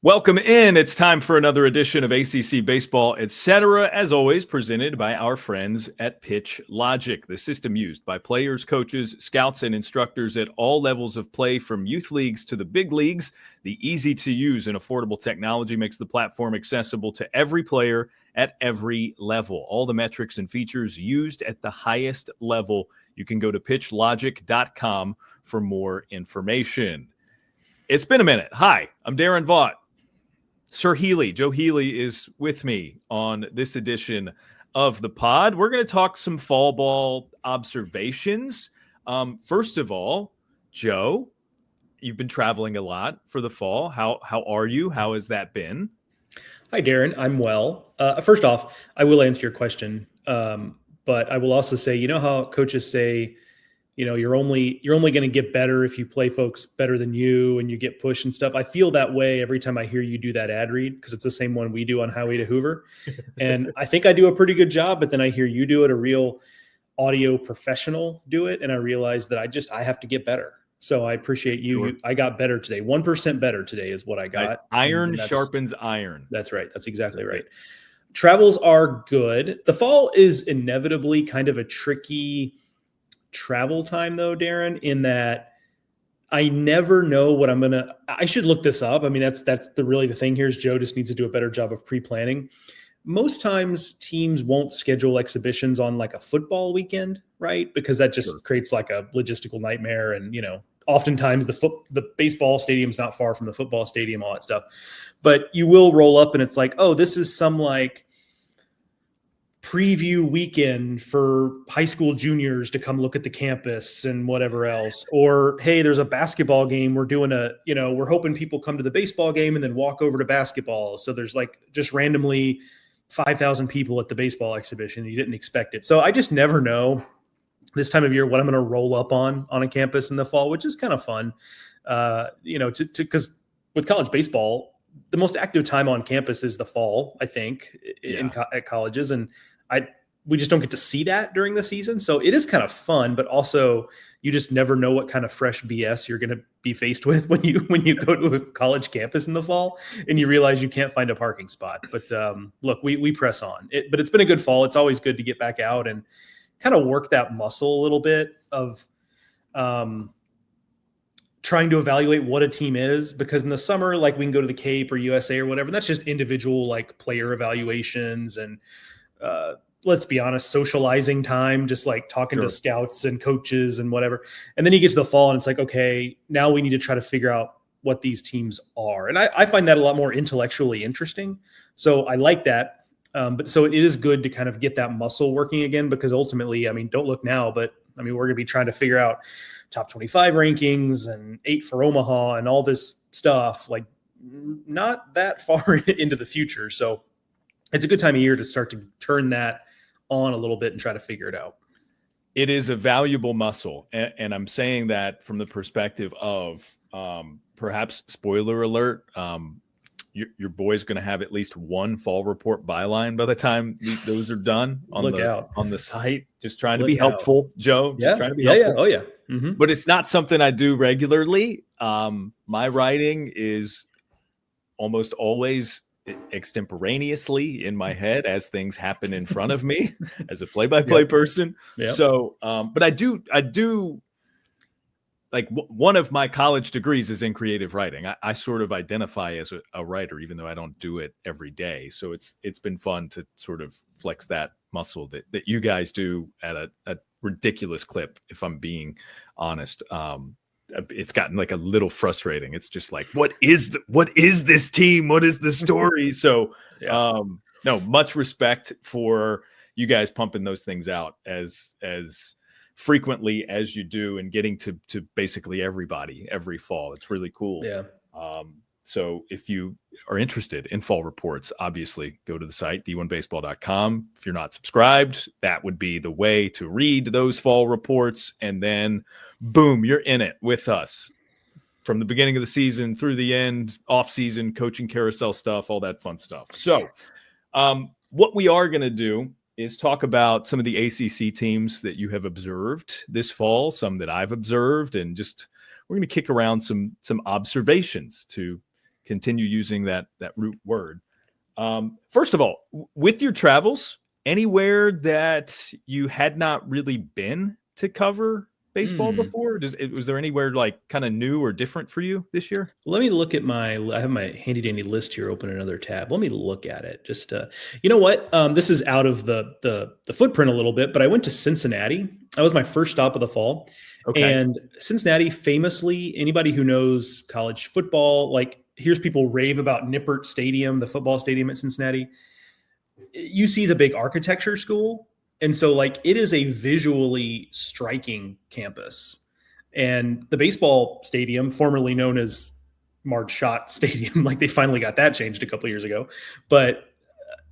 Welcome in. It's time for another edition of ACC Baseball Etc. As always, presented by our friends at Pitch Logic, the system used by players, coaches, scouts, and instructors at all levels of play, from youth leagues to the big leagues. The easy-to-use and affordable technology makes the platform accessible to every player at every level. All the metrics and features used at the highest level. You can go to pitchlogic.com for more information. It's been a minute. Hi, I'm Daron Vaught. Sir Healy, Joe Healy, is with me on this edition of the pod. We're going to talk some fall ball observations. First of all, Joe, you've been traveling a lot for the fall. How are you? How has that been? Hi, Daron. I'm well. First off, I will answer your question, but I will also say, you know how coaches say, you know, you're only going to get better if you play folks better than you and you get pushed and stuff. I feel that way every time I hear you do that ad read, because it's the same one we do on Highway to Hoover. And I think I do a pretty good job, but then I hear you do it, a real audio professional do it. And I realize that I have to get better. So I appreciate you. Sure. I got better today. 1% better today is what I got. Nice. Iron sharpens iron. That's right. That's exactly right. Travels are good. The fall is inevitably kind of a tricky travel time, though, Daron, in that I never know what I should look this up. I mean, that's the thing here is Joe just needs to do a better job of pre-planning. Most times teams won't schedule exhibitions on like a football weekend, right? Because that just creates like a logistical nightmare. And, you know, oftentimes the baseball stadium's not far from the football stadium, all that stuff. But you will roll up and it's like, oh, this is some like preview weekend for high school juniors to come look at the campus and whatever else. Or, hey, there's a basketball game. We're doing we're hoping people come to the baseball game and then walk over to basketball. So there's like just randomly 5,000 people at the baseball exhibition. You didn't expect it. So I just never know this time of year what I'm going to roll up on a campus in the fall, which is kind of fun. Because with college baseball, the most active time on campus is the fall, I think, at colleges. And we just don't get to see that during the season. So it is kind of fun, but also you just never know what kind of fresh BS you're going to be faced with when you go to a college campus in the fall and you realize you can't find a parking spot. But look, we press on. But it's been a good fall. It's always good to get back out and kind of work that muscle a little bit of trying to evaluate what a team is, because in the summer, like we can go to the Cape or USA or whatever. That's just individual like player evaluations and let's be honest, socializing time, just like talking to scouts and coaches and whatever. And then you get to the fall and it's like, okay, now we need to try to figure out what these teams are. And I find that a lot more intellectually interesting. So I like that. But so it is good to kind of get that muscle working again, because ultimately, I mean, don't look now, but I mean, we're going to be trying to figure out top 25 rankings and 8 for Omaha and all this stuff, like not that far into the future. So it's a good time of year to start to turn that on a little bit and try to figure it out. It is a valuable muscle. And I'm saying that from the perspective of perhaps, spoiler alert, your boy's going to have at least one fall report byline by the time those are done on the site. Just trying to be helpful, Joe. Just trying to be helpful. Oh, yeah. Mm-hmm. But it's not something I do regularly. My writing is almost always extemporaneously in my head as things happen in front of me as a play-by-play person. Yep. So, but I do like one of my college degrees is in creative writing. I sort of identify as a writer, even though I don't do it every day. So it's been fun to sort of flex that muscle that you guys do at a ridiculous clip, if I'm being honest. It's gotten like a little frustrating. It's just like, what is this team? What is the story? So, no, much respect for you guys pumping those things out as frequently as you do and getting to basically everybody every fall. It's really cool. Yeah. So if you are interested in fall reports, obviously go to the site, d1baseball.com. If you're not subscribed, that would be the way to read those fall reports. And then boom, you're in it with us from the beginning of the season through the end, off season, coaching carousel stuff, all that fun stuff. So what we are going to do is talk about some of the ACC teams that you have observed this fall, some that I've observed, and just we're going to kick around some observations to continue using that root word. First of all, with your travels, anywhere that you had not really been to cover baseball before? Was there anywhere like kind of new or different for you this year? Let me look at I have my handy dandy list here, open another tab. Let me look at it. Just, you know what? This is out of the footprint a little bit, but I went to Cincinnati. That was my first stop of the fall. Okay. And Cincinnati, famously, anybody who knows college football, like hears people rave about Nippert Stadium, the football stadium at Cincinnati. UC is a big architecture school. And so like it is a visually striking campus. And the baseball stadium, formerly known as Marge Schott Stadium, like they finally got that changed a couple of years ago, but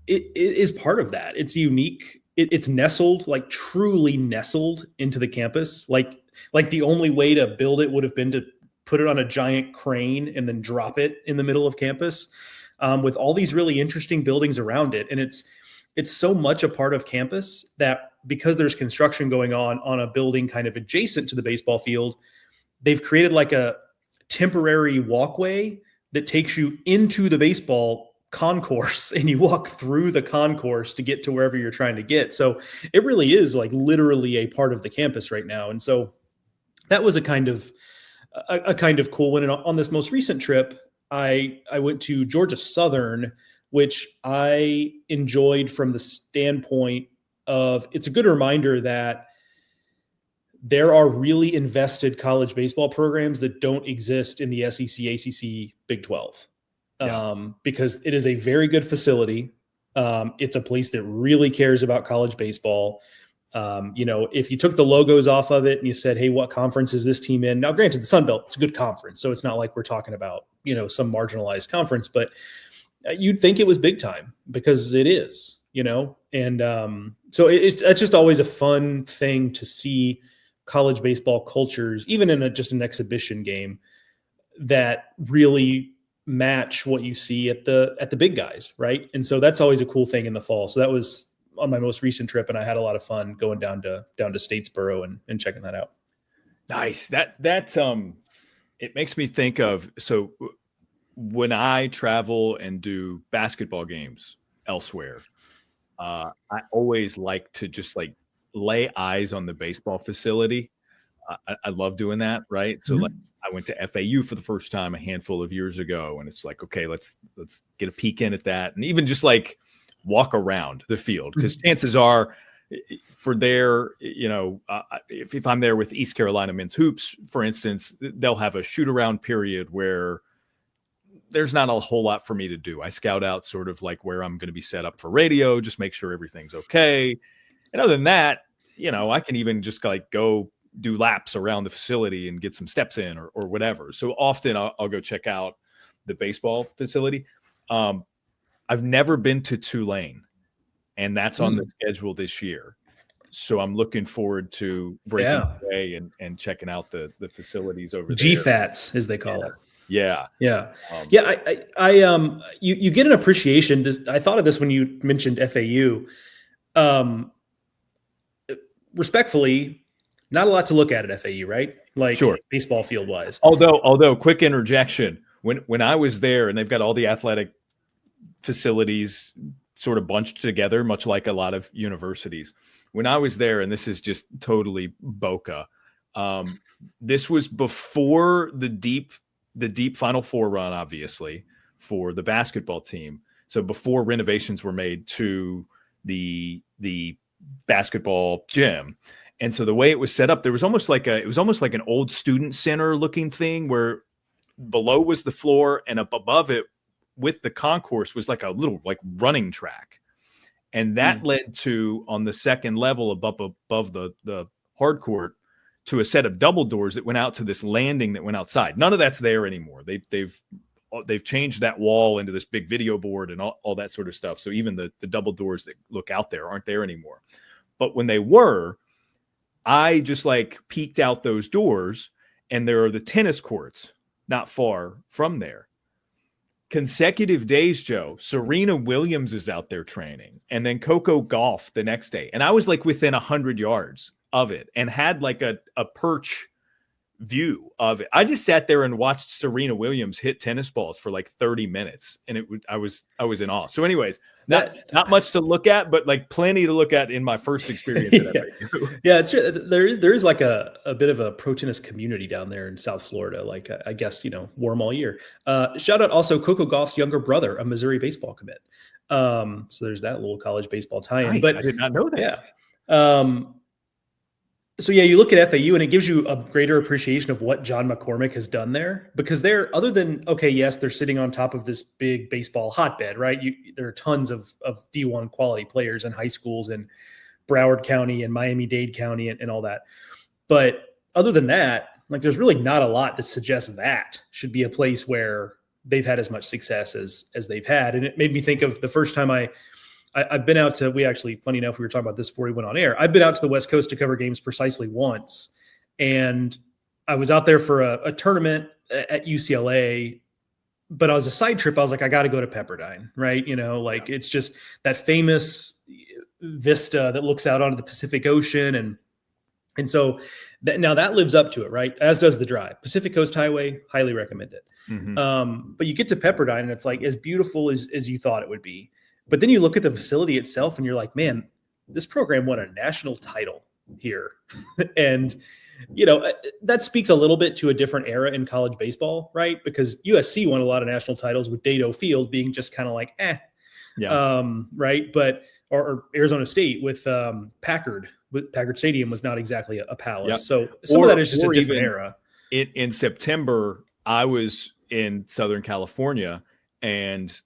it is part of that. It's unique. It's nestled, like truly nestled into the campus. Like the only way to build it would have been to put it on a giant crane and then drop it in the middle of campus, with all these really interesting buildings around it. And it's so much a part of campus that because there's construction going on a building kind of adjacent to the baseball field, they've created like a temporary walkway that takes you into the baseball concourse, and you walk through the concourse to get to wherever you're trying to get. So it really is like literally a part of the campus right now. And so that was a kind of cool one. And on this most recent trip, I went to Georgia Southern, which I enjoyed from the standpoint of it's a good reminder that there are really invested college baseball programs that don't exist in the SEC, ACC, Big 12, because it is a very good facility. It's a place that really cares about college baseball. If you took the logos off of it and you said, hey, what conference is this team in? Now, granted, the Sun Belt, it's a good conference, so it's not like we're talking about, some marginalized conference, but you'd think it was big time because it is, and so it's just always a fun thing to see college baseball cultures, even in just an exhibition game, that really match what you see at the big guys, right? And so that's always a cool thing in the fall. So that was on my most recent trip, and I had a lot of fun going down to Statesboro and checking that out. Nice. That it makes me think of, so when I travel and do basketball games elsewhere, I always like to just like lay eyes on the baseball facility. I love doing that. Right. So like I went to FAU for the first time a handful of years ago, and it's like, okay, let's get a peek in at that. And even just like walk around the field, because chances are for their, if I'm there with East Carolina men's hoops, for instance, they'll have a shoot around period where there's not a whole lot for me to do. I scout out sort of like where I'm going to be set up for radio, just make sure everything's okay. And other than that, I can even just like go do laps around the facility and get some steps in or whatever. So often I'll go check out the baseball facility. I've never been to Tulane, and that's on the schedule this year. So I'm looking forward to breaking away and checking out the facilities over there. GFATs, as they call it. Yeah. You get an appreciation. I thought of this when you mentioned FAU. Respectfully, not a lot to look at FAU, right? Like sure. Baseball field wise. Although quick interjection, when I was there, and they've got all the athletic facilities sort of bunched together, much like a lot of universities. When I was there, and this is just totally Boca, this was before the deep Final Four run, obviously, for the basketball team. So before renovations were made to the basketball gym. And so the way it was set up, it was almost like an old student center looking thing, where below was the floor, and up above it with the concourse was like a little like running track. And that led to, on the second level above the hard court, to a set of double doors that went out to this landing that went outside. None of that's there anymore. They've changed that wall into this big video board and all that sort of stuff. So even the double doors that look out there aren't there anymore. But when they were, I just like peeked out those doors, and there are the tennis courts not far from there. Consecutive days, Joe, Serena Williams is out there training, and then Coco Gauff the next day. And I was like within 100 yards of it, and had like a perch view of it. I just sat there and watched Serena Williams hit tennis balls for like 30 minutes, and I was in awe. So, anyways, not much to look at, but like plenty to look at in my first experience. Yeah, it's true. There is like a bit of a pro tennis community down there in South Florida. Like I guess warm all year. Shout out also Coco Gauff's younger brother, a Missouri baseball commit. So there's that little college baseball tie-in. Nice. But I did not know that. Yeah. So yeah, you look at FAU and it gives you a greater appreciation of what John McCormick has done there, because they're, other than, okay, yes, they're sitting on top of this big baseball hotbed, right? There are tons of D1 quality players in high schools in Broward County and Miami-Dade County and all that. But other than that, like there's really not a lot that suggests that should be a place where they've had as much success as they've had. And it made me think of the first time I've been out to, funny enough, we were talking about this before we went on air. I've been out to the West Coast to cover games precisely once. And I was out there for a tournament at UCLA, but on a side trip, I was like, I got to go to Pepperdine, right? Like it's just that famous vista that looks out onto the Pacific Ocean. And so now that lives up to it, right? As does the drive. Pacific Coast Highway, highly recommend it. Mm-hmm. But you get to Pepperdine and it's like as beautiful as you thought it would be. But then you look at the facility itself and you're like, man, this program won a national title here. And, that speaks a little bit to a different era in college baseball, right? Because USC won a lot of national titles with Dado Field being just kind of like, right? But, or Arizona State with Packard Stadium was not exactly a palace. Yep. So some of that is just a different era. In September, I was in Southern California and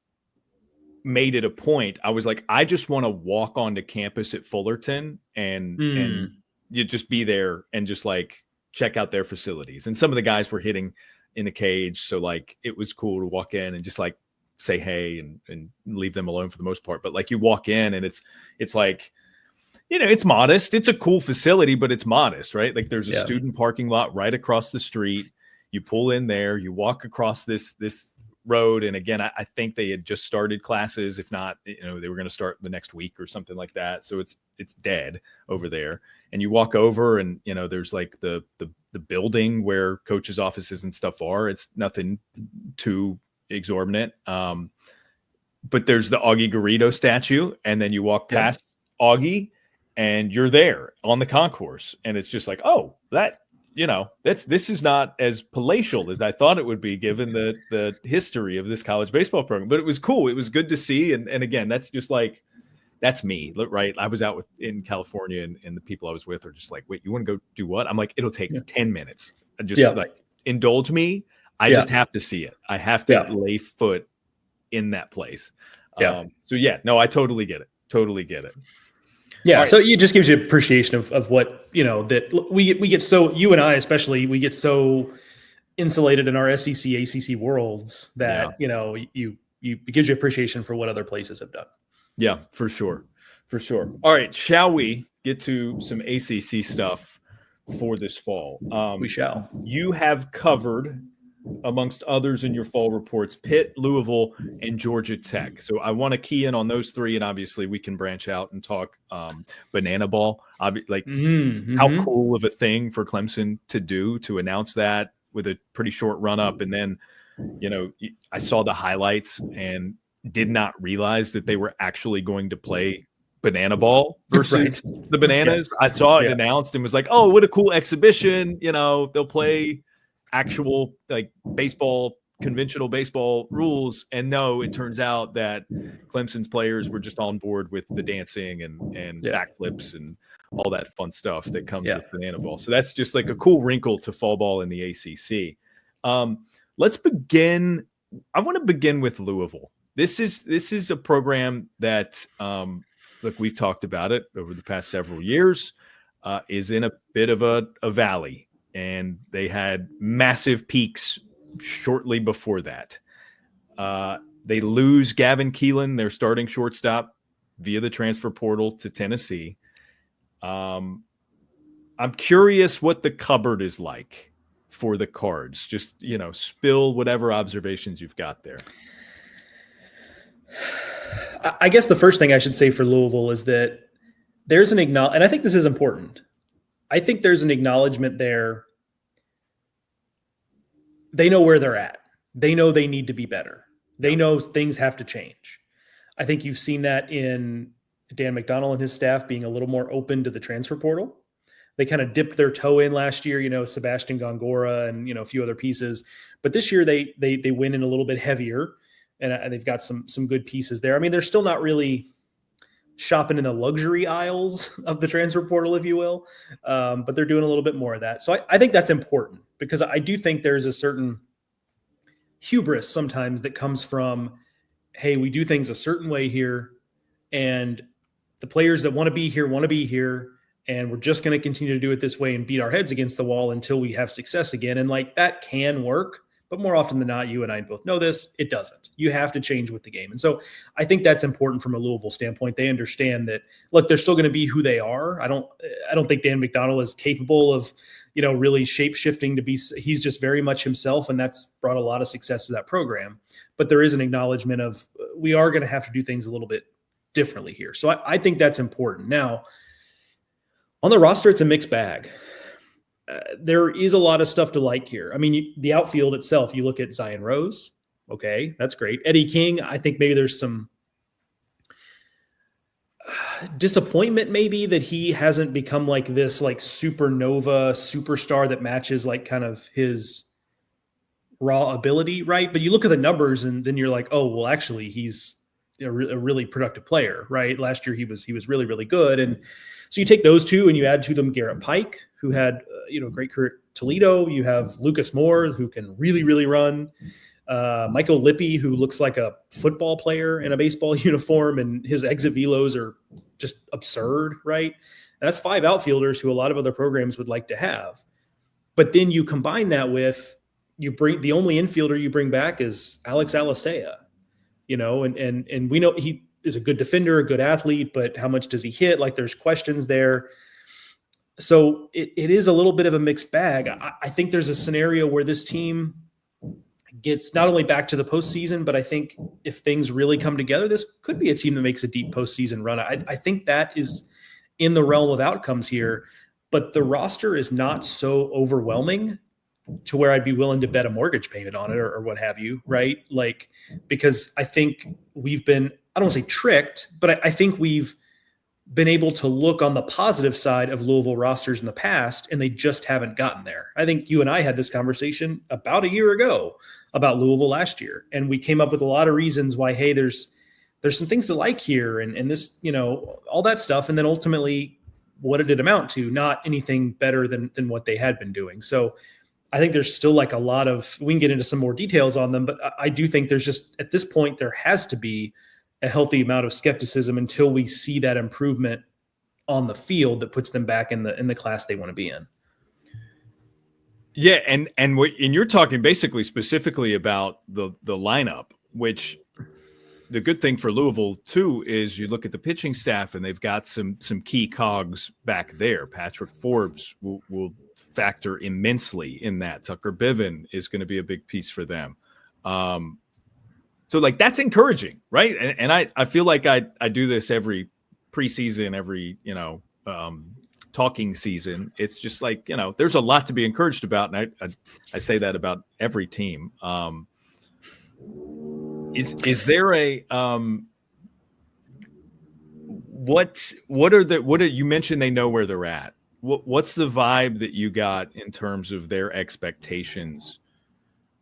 made it a point. I was like, I just want to walk onto campus at Fullerton and you just be there and just like check out their facilities. And some of the guys were hitting in the cage. So like, it was cool to walk in and just like say, hey, and leave them alone for the most part. But like you walk in and it's like, it's modest. It's a cool facility, but it's modest, right? Like there's a student parking lot right across the street. You pull in there, you walk across this road. And again, I think they had just started classes. If not, they were going to start the next week or something like that. So it's dead over there. And you walk over and, there's like the building where coaches' offices and stuff are. It's nothing too exorbitant. But there's the Augie Garrido statue. And then you walk past Augie and you're there on the concourse. And it's just like, oh, this is not as palatial as I thought it would be, given the history of this college baseball program. But it was cool. It was good to see. And again, that's just like, that's me, right? I was out in California and the people I was with are just like, wait, you want to go do what? I'm like, it'll take 10 minutes. Just like indulge me. I just have to see it. I have to lay foot in that place. I totally get it. Yeah. Right. So it just gives you appreciation of what, that we get so, you and I, especially, we get so insulated in our SEC, ACC worlds that, it gives you appreciation for what other places have done. Yeah, for sure. All right. Shall we get to some ACC stuff for this fall? We shall. You have covered, amongst others in your fall reports, Pitt, Louisville, and Georgia Tech. So I want to key in on those three, and obviously we can branch out and talk banana ball. Like how cool of a thing for Clemson to do, to announce that with a pretty short run up. And then, I saw the highlights and did not realize that they were actually going to play banana ball versus the Bananas. I saw it announced and was like, oh, what a cool exhibition. They'll play actual like baseball, conventional baseball rules. And no, it turns out that Clemson's players were just on board with the dancing and backflips and all that fun stuff that comes with banana ball. So that's just like a cool wrinkle to fall ball in the ACC. Let's begin. I want to begin with Louisville. This is a program that, look, we've talked about it over the past several years, is in a bit of a valley. And they had massive peaks shortly before that. They lose Gavin Keelan, their starting shortstop, via the transfer portal to Tennessee. I'm curious what the cupboard is like for the Cards. Just, spill whatever observations you've got there. I guess the first thing I should say for Louisville is that there's and I think this is important. I think there's an acknowledgement there they know where they're at. They know they need to be better. They know things have to change. I think you've seen that in Dan McDonnell and his staff being a little more open to the transfer portal. They kind of dipped their toe in last year, Sebastian Gongora and, a few other pieces. But this year they went in a little bit heavier, and they've got some good pieces there. I mean, they're still not really shopping in the luxury aisles of the transfer portal, if you will, but they're doing a little bit more of that. So I think that's important, because I do think there's a certain hubris sometimes that comes from, hey, we do things a certain way here, and the players that want to be here, and we're just going to continue to do it this way and beat our heads against the wall until we have success again. And that can work, but more often than not, you and I both know this, it doesn't. You have to change with the game. And so I think that's important from a Louisville standpoint. They understand that, look, they're still going to be who they are. I don't think Dan McDonnell is capable of, really shape-shifting to be, he's just very much himself, and that's brought a lot of success to that program. But there is an acknowledgement of, we are going to have to do things a little bit differently here. So I think that's important. Now, on the roster, it's a mixed bag. There is a lot of stuff to like here. I mean, the outfield itself, you look at Zion Rose. Okay, that's great. Eddie King, I think maybe there's some disappointment maybe that he hasn't become this supernova superstar that matches kind of his raw ability, right? But you look at the numbers and then you're like, oh, well, actually he's a really productive player, right? Last year he was really, really good. And so you take those two and you add to them Garrett Pike, who had a great career at Toledo. You have Lucas Moore, who can really, really run. Michael Lippi, who looks like a football player in a baseball uniform, and his exit velos are just absurd, right? And that's 5 outfielders who a lot of other programs would like to have. But then you combine that with, the only infielder you bring back is Alex Alicea, and we know he is a good defender, a good athlete, but how much does he hit? There's questions there. So it is a little bit of a mixed bag. I think there's a scenario where this team gets not only back to the postseason, but I think if things really come together, this could be a team that makes a deep postseason run. I think that is in the realm of outcomes here, but the roster is not so overwhelming to where I'd be willing to bet a mortgage payment on it or what have you, right? Because I think we've been, I don't want to say tricked, but I think we've been able to look on the positive side of Louisville rosters in the past, and they just haven't gotten there. I think you and I had this conversation about a year ago about Louisville last year, and we came up with a lot of reasons why, hey, there's some things to like here, and this, all that stuff. And then ultimately, what did it amount to? Not anything better than what they had been doing. So I think there's still a lot of, we can get into some more details on them, but I do think there's just, at this point, there has to be a healthy amount of skepticism until we see that improvement on the field that puts them back in the class they want to be in. Yeah, and you're talking basically specifically about the lineup, which the good thing for Louisville too is you look at the pitching staff and they've got some key cogs back there. Patrick Forbes will factor immensely in that. Tucker Biven is going to be a big piece for them. So that's encouraging, right? And I feel like I do this every preseason, every, talking season. It's just there's a lot to be encouraged about. And I say that about every team. Is there a, what are you mentioned they know where they're at. What's the vibe that you got in terms of their expectations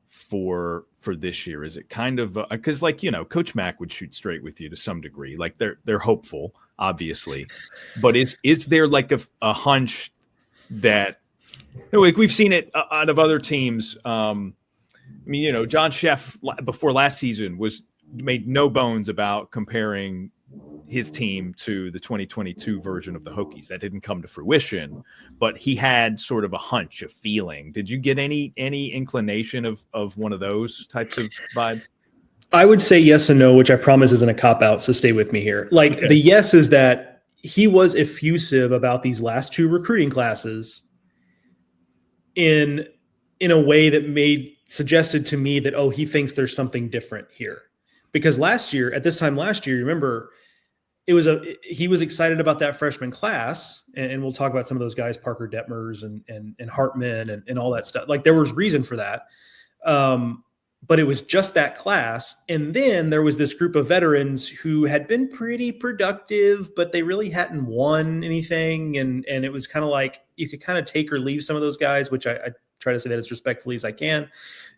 for this year? Is it kind of because Coach Mack would shoot straight with you to some degree, they're hopeful, obviously, but is there a hunch that we've seen it out of other teams? John Sheff before last season made no bones about comparing his team to the 2022 version of the Hokies. That didn't come to fruition, but he had sort of a hunch, a feeling. Did you get any inclination of one of those types of vibes? I would say yes and no, which I promise isn't a cop-out, so stay with me here. Okay. The yes is that he was effusive about these last 2 recruiting classes in a way that suggested to me that, he thinks there's something different here. Because at this time last year, remember, he was excited about that freshman class, and we'll talk about some of those guys, Parker Detmers and Hartman and all that stuff. There was reason for that. But it was just that class. And then there was this group of veterans who had been pretty productive, but they really hadn't won anything. And it was kind of like you could kind of take or leave some of those guys, which I try to say that as respectfully as I can,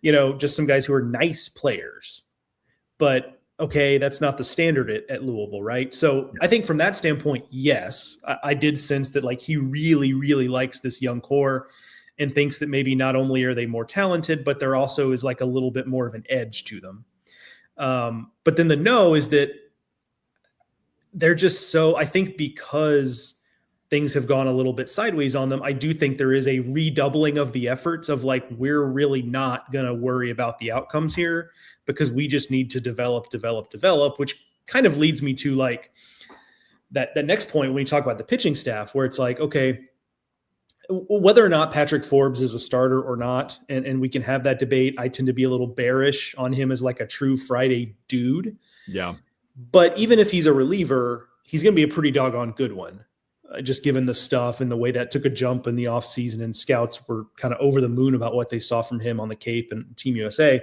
just some guys who are nice players. But okay, that's not the standard at Louisville, right? So I think from that standpoint, yes, I did sense that like he really, really likes this young core and thinks that maybe not only are they more talented, but there also is like a little bit more of an edge to them. But then the no is that they're just so, I think because things have gone a little bit sideways on them, I do think there is a redoubling of the efforts of like, we're really not going to worry about the outcomes here because we just need to develop, which kind of leads me to like that next point when you talk about the pitching staff, where it's like, okay, whether or not Patrick Forbes is a starter or not, and we can have that debate. I tend to be a little bearish on him as like a true Friday dude. Yeah. But even if he's a reliever, he's going to be a pretty doggone good one, just given the stuff and the way that took a jump in the offseason, and scouts were kind of over the moon about what they saw from him on the Cape and Team USA.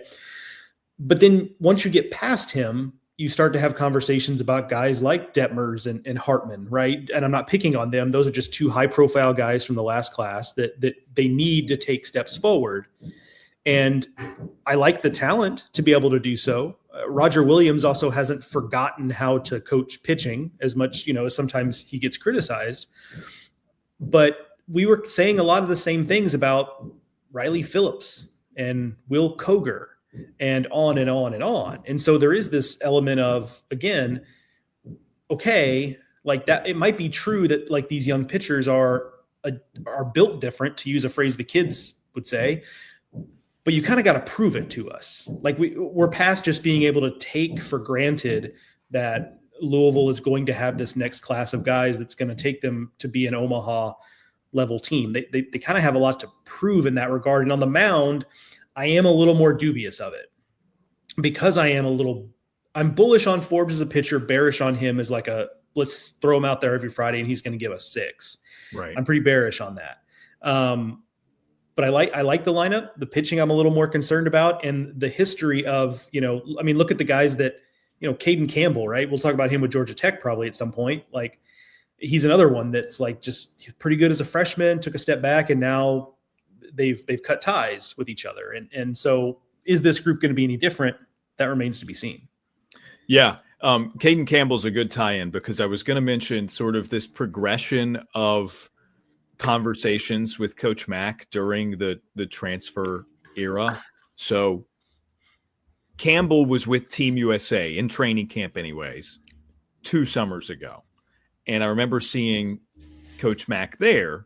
But then once you get past him, you start to have conversations about guys like Detmers and Hartman, right? And I'm not picking on them. Those are just two high-profile guys from the last class that they need to take steps forward. And I like the talent to be able to do so. Roger Williams also hasn't forgotten how to coach pitching as much, as sometimes he gets criticized. But we were saying a lot of the same things about Riley Phillips and Will Koger, and on and on and on. And so there is this element of, again, okay, like that, it might be true that like these young pitchers are built different, to use a phrase the kids would say, but you kind of got to prove it to us. Like we're past just being able to take for granted that Louisville is going to have this next class of guys that's going to take them to be an Omaha level team. They kind of have a lot to prove in that regard. And on the mound, I am a little more dubious of it because I'm bullish on Forbes as a pitcher, bearish on him as like let's throw him out there every Friday and he's going to give us 6. Right. I'm pretty bearish on that. But I like the lineup. The pitching I'm a little more concerned about, and the history of, look at the guys that, Caden Campbell, right? We'll talk about him with Georgia Tech probably at some point. Like he's another one that's like just pretty good as a freshman, took a step back, and now they've cut ties with each other. And so is this group going to be any different? That remains to be seen. Yeah. Caden Campbell's a good tie-in because I was going to mention sort of this progression of conversations with Coach Mack during the transfer era. So Campbell was with Team USA in training camp anyways, 2 summers ago. And I remember seeing Coach Mack there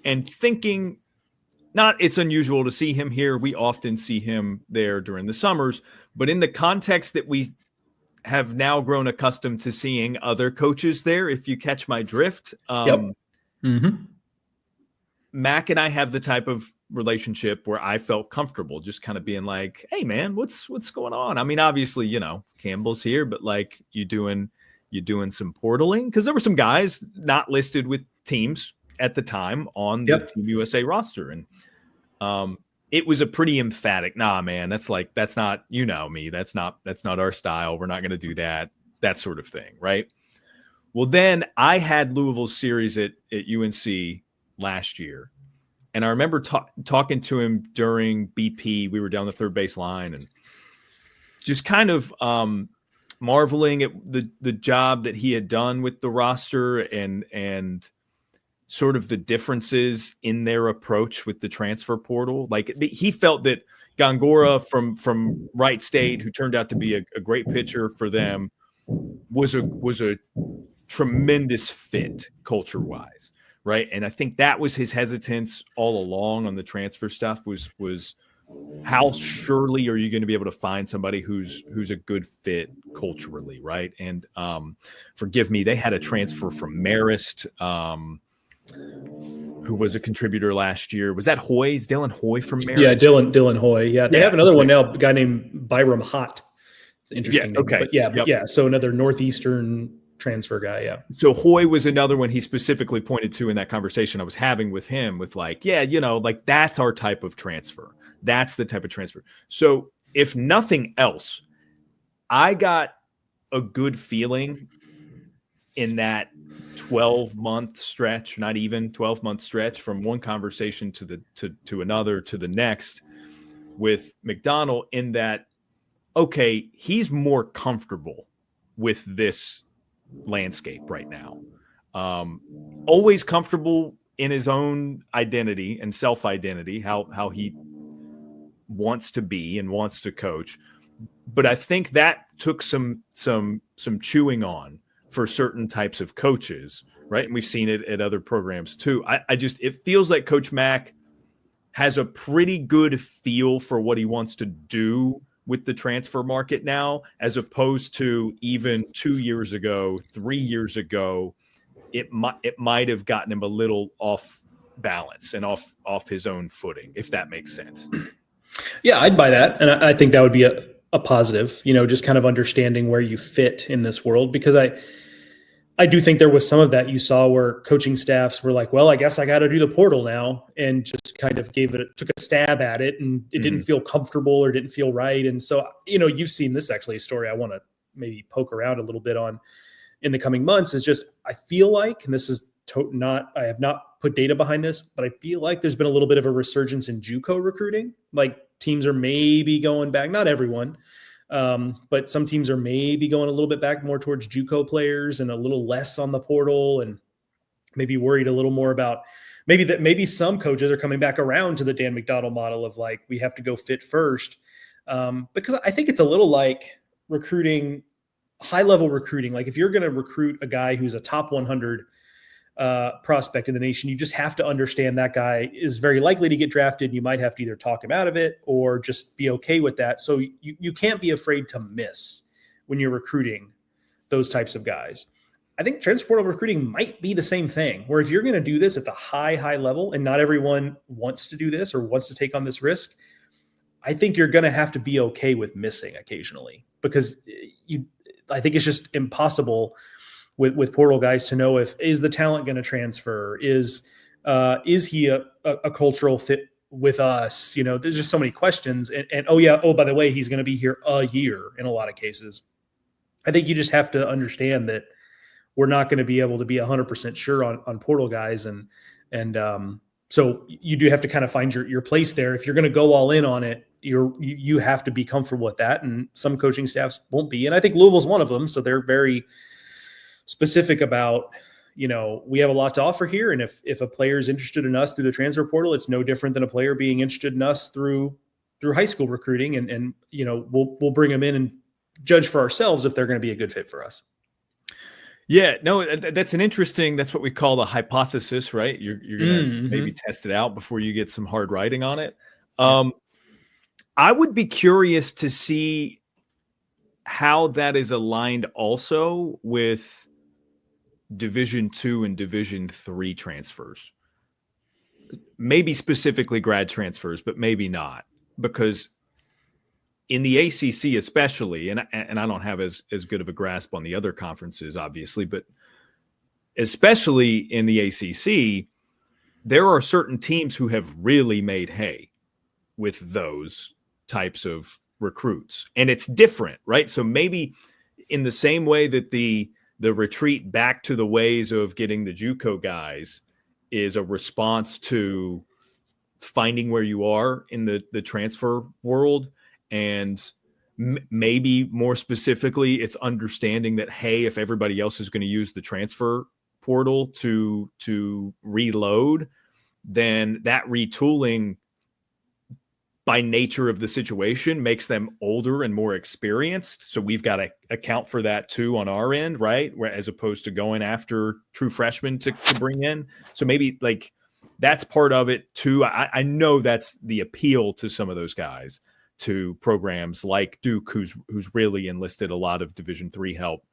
and thinking, not it's unusual to see him here. We often see him there during the summers, but in the context that we have now grown accustomed to seeing other coaches there, if you catch my drift, Mac and I have the type of relationship where I felt comfortable just kind of being like, hey man, what's going on? I mean, obviously, Campbell's here, but like you doing some portaling? Because there were some guys not listed with teams at the time on the Team USA roster. And it was a pretty emphatic, nah, man, that's not, me. That's not our style. We're not going to do that sort of thing. Right. Well, then I had Louisville's series at UNC last year. And I remember talking to him during BP. We were down the third base line and just kind of marveling at the job that he had done with the roster and sort of the differences in their approach with the transfer portal. Like he felt that Gongora from Wright State, who turned out to be a great pitcher for them, was a tremendous fit culture-wise, right? And I think that was his hesitance all along on the transfer stuff was how surely are you going to be able to find somebody who's a good fit culturally, right? And forgive me, they had a transfer from Marist, who was a contributor last year. Was that Hoy? Is Dylan Hoy from Marist? Yeah, Dylan Hoy. Yeah, they have another one now, a guy named Byram Hott. Interesting. Yeah, okay. But yeah, so another Northeastern transfer guy, yeah. So Hoy was another one he specifically pointed to in that conversation I was having with him with like, like that's our type of transfer. That's the type of transfer. So if nothing else, I got a good feeling in that 12-month stretch, not even 12-month stretch, from one conversation to another to the next with McDonald, in that, okay, he's more comfortable with this landscape right now. Always comfortable in his own identity and self-identity, how he wants to be and wants to coach. But I think that took some chewing on for certain types of coaches, right? And we've seen it at other programs too. It feels like Coach Mack has a pretty good feel for what he wants to do with the transfer market now, as opposed to even 2 years ago, 3 years ago. It might have gotten him a little off balance and off his own footing, if that makes sense. Yeah, I'd buy that. And I think that would be a positive, just kind of understanding where you fit in this world, because I do think there was some of that you saw where coaching staffs were like, well, I guess I got to do the portal now, and just kind of took a stab at it, and it didn't feel comfortable or didn't feel right. And so, you've seen this actually a story I want to maybe poke around a little bit on in the coming months, is just, I feel like, and this is I have not put data behind this, but I feel like there's been a little bit of a resurgence in JUCO recruiting. Like, teams are maybe going back, not everyone, but some teams are maybe going a little bit back more towards JUCO players and a little less on the portal, and maybe worried a little more about maybe some coaches are coming back around to the Dan McDonald model of, like, we have to go fit first. Because I think it's a little like recruiting, high level recruiting. Like, if you're going to recruit a guy who's a top 100 prospect in the nation, you just have to understand that guy is very likely to get drafted. You might have to either talk him out of it or just be okay with that. So you can't be afraid to miss when you're recruiting those types of guys. I think transfer portal recruiting might be the same thing, where if you're going to do this at the high level, and not everyone wants to do this or wants to take on this risk, I think you're going to have to be okay with missing occasionally, because I think it's just impossible with portal guys to know is the talent going to transfer? Is he a cultural fit with us? There's just so many questions. And by the way, he's going to be here a year in a lot of cases. I think you just have to understand that we're not going to be able to be 100% sure on portal guys. And so you do have to kind of find your place there. If you're going to go all in on it, you have to be comfortable with that. And some coaching staffs won't be. And I think Louisville's one of them. So they're very specific about, we have a lot to offer here. And if a player is interested in us through the transfer portal, it's no different than a player being interested in us through high school recruiting. And we'll bring them in and judge for ourselves if they're going to be a good fit for us. Yeah, no, that's what we call the hypothesis, right? You're going to maybe test it out before you get some hard writing on it. I would be curious to see how that is aligned also with Division II and Division III transfers. Maybe specifically grad transfers, but maybe not, because in the ACC especially, and I don't have as good of a grasp on the other conferences, obviously, but especially in the ACC, there are certain teams who have really made hay with those types of recruits, and it's different, right? So maybe in the same way that the retreat back to the ways of getting the JUCO guys is a response to finding where you are in the transfer world, and maybe more specifically, it's understanding that, hey, if everybody else is going to use the transfer portal to reload, then that retooling, by nature of the situation, makes them older and more experienced. So we've got to account for that too on our end, right? As opposed to going after true freshmen to bring in. So maybe like that's part of it too. I know that's the appeal to some of those guys, to programs like Duke, who's really enlisted a lot of Division III help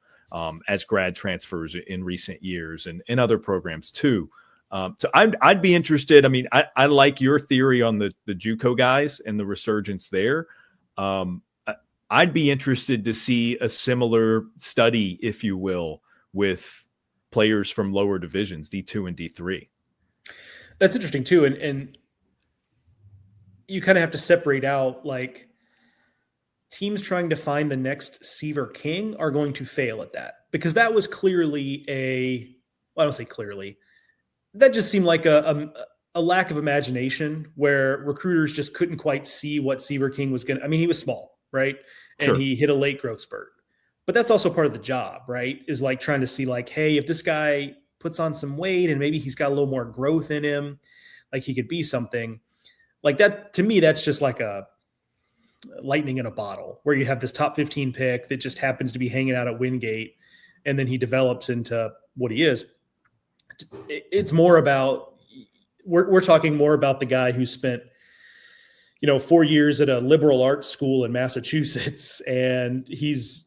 as grad transfers in recent years, and other programs too. So I'd be interested. I mean, I like your theory on the JUCO guys and the resurgence there. I'd be interested to see a similar study, if you will, with players from lower divisions, D2 and D3. That's interesting too. And you kind of have to separate out, like, teams trying to find the next Seaver King are going to fail at that, because that was clearly I don't say clearly, that just seemed like a lack of imagination where recruiters just couldn't quite see what Seaver King was going to. I mean, he was small, right? And Sure. he hit a late growth spurt. But that's also part of the job, right? Is like trying to see, like, hey, if this guy puts on some weight and maybe he's got a little more growth in him, like he could be something. Like that, to me, that's just like a lightning in a bottle, where you have this top 15 pick that just happens to be hanging out at Wingate, and then he develops into what he is. It's more about, we're talking more about the guy who spent, 4 years at a liberal arts school in Massachusetts, and he's,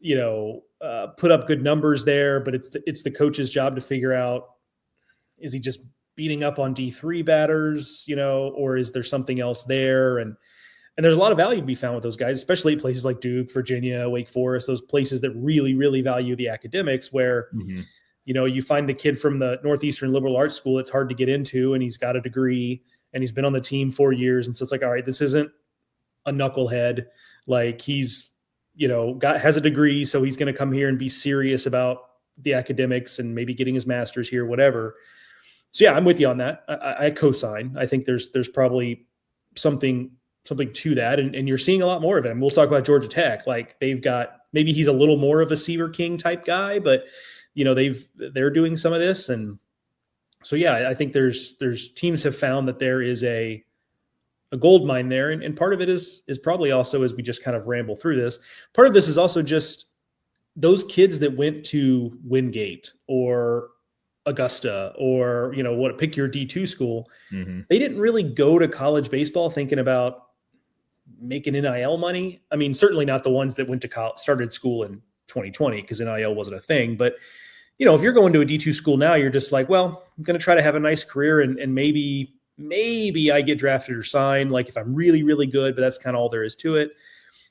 put up good numbers there, but it's the coach's job to figure out, is he just beating up on D3 batters, or is there something else there? And there's a lot of value to be found with those guys, especially at places like Duke, Virginia, Wake Forest, those places that really, really value the academics, where, you find the kid from the Northeastern Liberal Arts School, it's hard to get into, and he's got a degree and he's been on the team 4 years. And so it's like, all right, this isn't a knucklehead. Like, he's, has a degree, so he's going to come here and be serious about the academics and maybe getting his master's here, whatever. So yeah, I'm with you on that. I co-sign. I think there's probably something to that. And you're seeing a lot more of it. And we'll talk about Georgia Tech. Like, they've got, maybe he's a little more of a Seaver King type guy, but they're doing some of this. And so, yeah, I think there's teams have found that there is a gold mine there. And part of it is probably also, as we just kind of ramble through this, part of this is also just those kids that went to Wingate or Augusta or, pick your D2 school. They didn't really go to college baseball thinking about making NIL money. I mean, certainly not the ones that went to college, started school in 2020, because NIL wasn't a thing. But, if you're going to a D2 school now, you're just like, well, I'm going to try to have a nice career, and maybe I get drafted or signed, like, if I'm really, really good, but that's kind of all there is to it.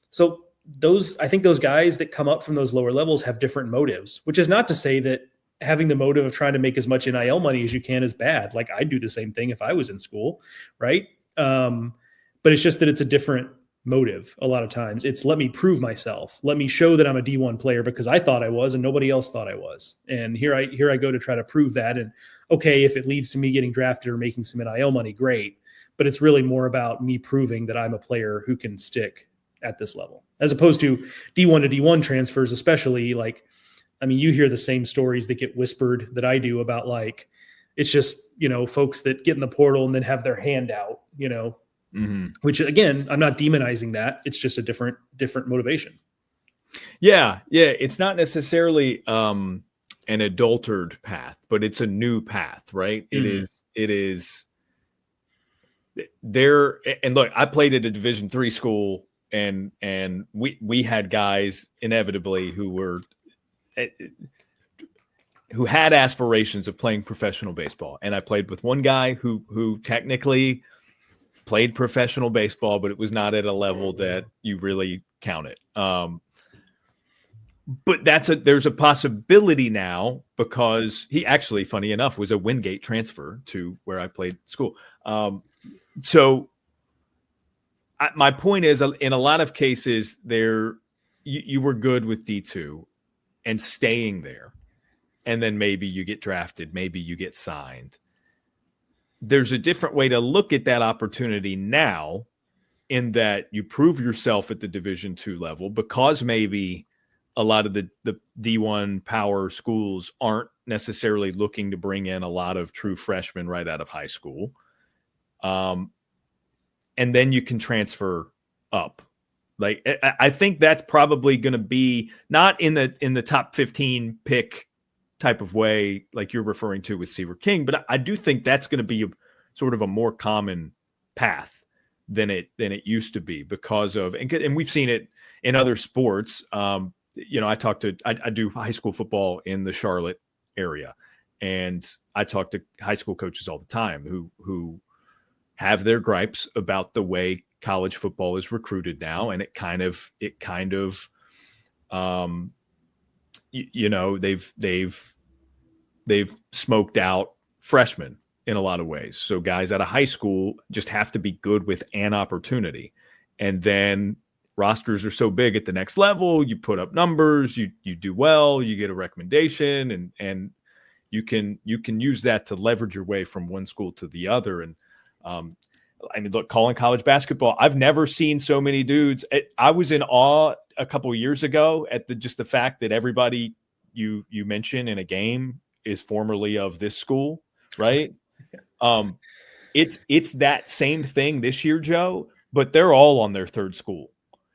So I think those guys that come up from those lower levels have different motives, which is not to say that having the motive of trying to make as much NIL money as you can is bad. Like, I'd do the same thing if I was in school, right? But it's just that it's a different motive. A lot of times it's, let me prove myself. Let me show that I'm a D1 player because I thought I was and nobody else thought I was. And here I go to try to prove that. And okay, if it leads to me getting drafted or making some NIL money, great. But it's really more about me proving that I'm a player who can stick at this level, as opposed to D1 to D1 transfers, especially. Like, I mean, you hear the same stories that get whispered that I do about, like, it's just, folks that get in the portal and then have their hand out, which, again, I'm not demonizing that. It's just a different motivation. Yeah. It's not necessarily an adultered path, but it's a new path, right? It is there. And look, I played at a Division III school, and we had guys inevitably who had aspirations of playing professional baseball. And I played with one guy who technically played professional baseball, but it was not at a level that you really count it. But there's a possibility now, because he actually, funny enough, was a Wingate transfer to where I played school. My point is, in a lot of cases, you were good with D2 and staying there, and then maybe you get drafted, maybe you get signed. There's a different way to look at that opportunity now, in that you prove yourself at the Division II level, because maybe a lot of the D1 power schools aren't necessarily looking to bring in a lot of true freshmen right out of high school. And then you can transfer up. Like, I think that's probably going to be not in the top 15 pick type of way, like you're referring to with Seaver King, but I do think that's going to be sort of a more common path than it used to be, because of, and we've seen it in other sports. I do high school football in the Charlotte area, and I talk to high school coaches all the time who have their gripes about the way college football is recruited now. And they've smoked out freshmen in a lot of ways. So guys out of high school just have to be good with an opportunity. And then rosters are so big at the next level, you put up numbers, you do well, you get a recommendation, and you can use that to leverage your way from one school to the other. And I mean, look, calling college basketball, I've never seen so many dudes. I was in awe a couple of years ago at the fact that everybody you mention in a game is formerly of this school, right? It's that same thing this year, Joe, but they're all on their third school.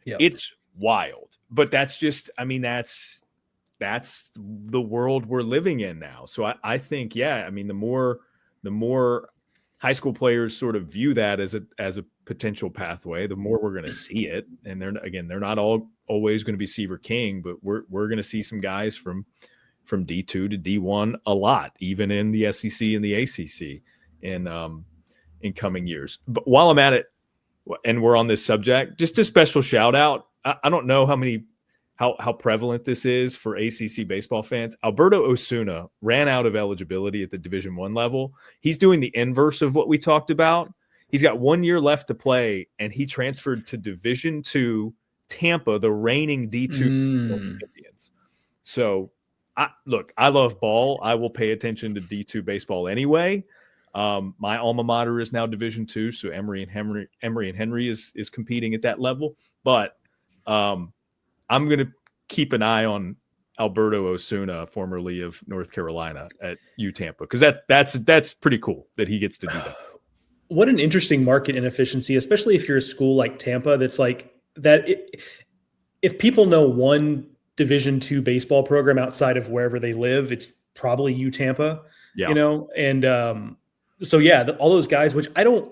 Yeah, it's wild, but that's just, I mean, that's the world we're living in now. So I think, yeah, I mean, the more high school players sort of view that as a potential pathway, the more we're going to see it. And they're not always going to be Seaver King, but we're going to see some guys from D2 to D1 a lot, even in the SEC and the ACC in coming years. But while I'm at it, and we're on this subject, just a special shout out. I don't know how prevalent this is for ACC baseball fans. Alberto Osuna ran out of eligibility at the Division I level. He's doing the inverse of what we talked about. He's got 1 year left to play, and he transferred to Division II Tampa, the reigning D2 champions. So, I love ball. I will pay attention to D2 baseball anyway. My alma mater is now Division II, so Emory and Henry is competing at that level. But I'm going to keep an eye on Alberto Osuna, formerly of North Carolina, at UTampa, because that's pretty cool that he gets to do that. What an interesting market inefficiency, especially if you're a school like Tampa that's like that. If people know one Division II baseball program outside of wherever they live, it's probably UTampa, and so yeah, all those guys, which I don't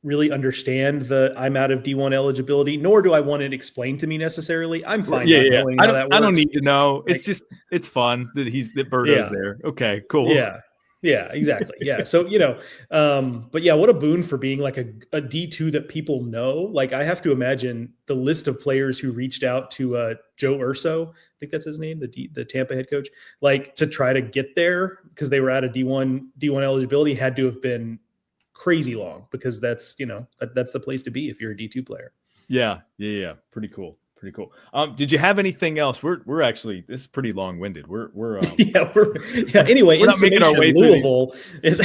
really understand I'm out of D1 eligibility, nor do I want it explained to me necessarily. I'm fine. Yeah. I don't need to know. It's just, it's fun that Berto's there. Okay, cool. Yeah, exactly. Yeah. So, but yeah, what a boon for being like a D2 that people know. Like, I have to imagine the list of players who reached out to Joe Urso, I think that's his name, the Tampa head coach, like to try to get there because they were out of D1 eligibility, had to have been crazy long, because that's the place to be if you're a D2 player. Yeah. Pretty cool. Did you have anything else? We're actually, this is pretty long-winded. We're anyway, we're not making our way Louisville is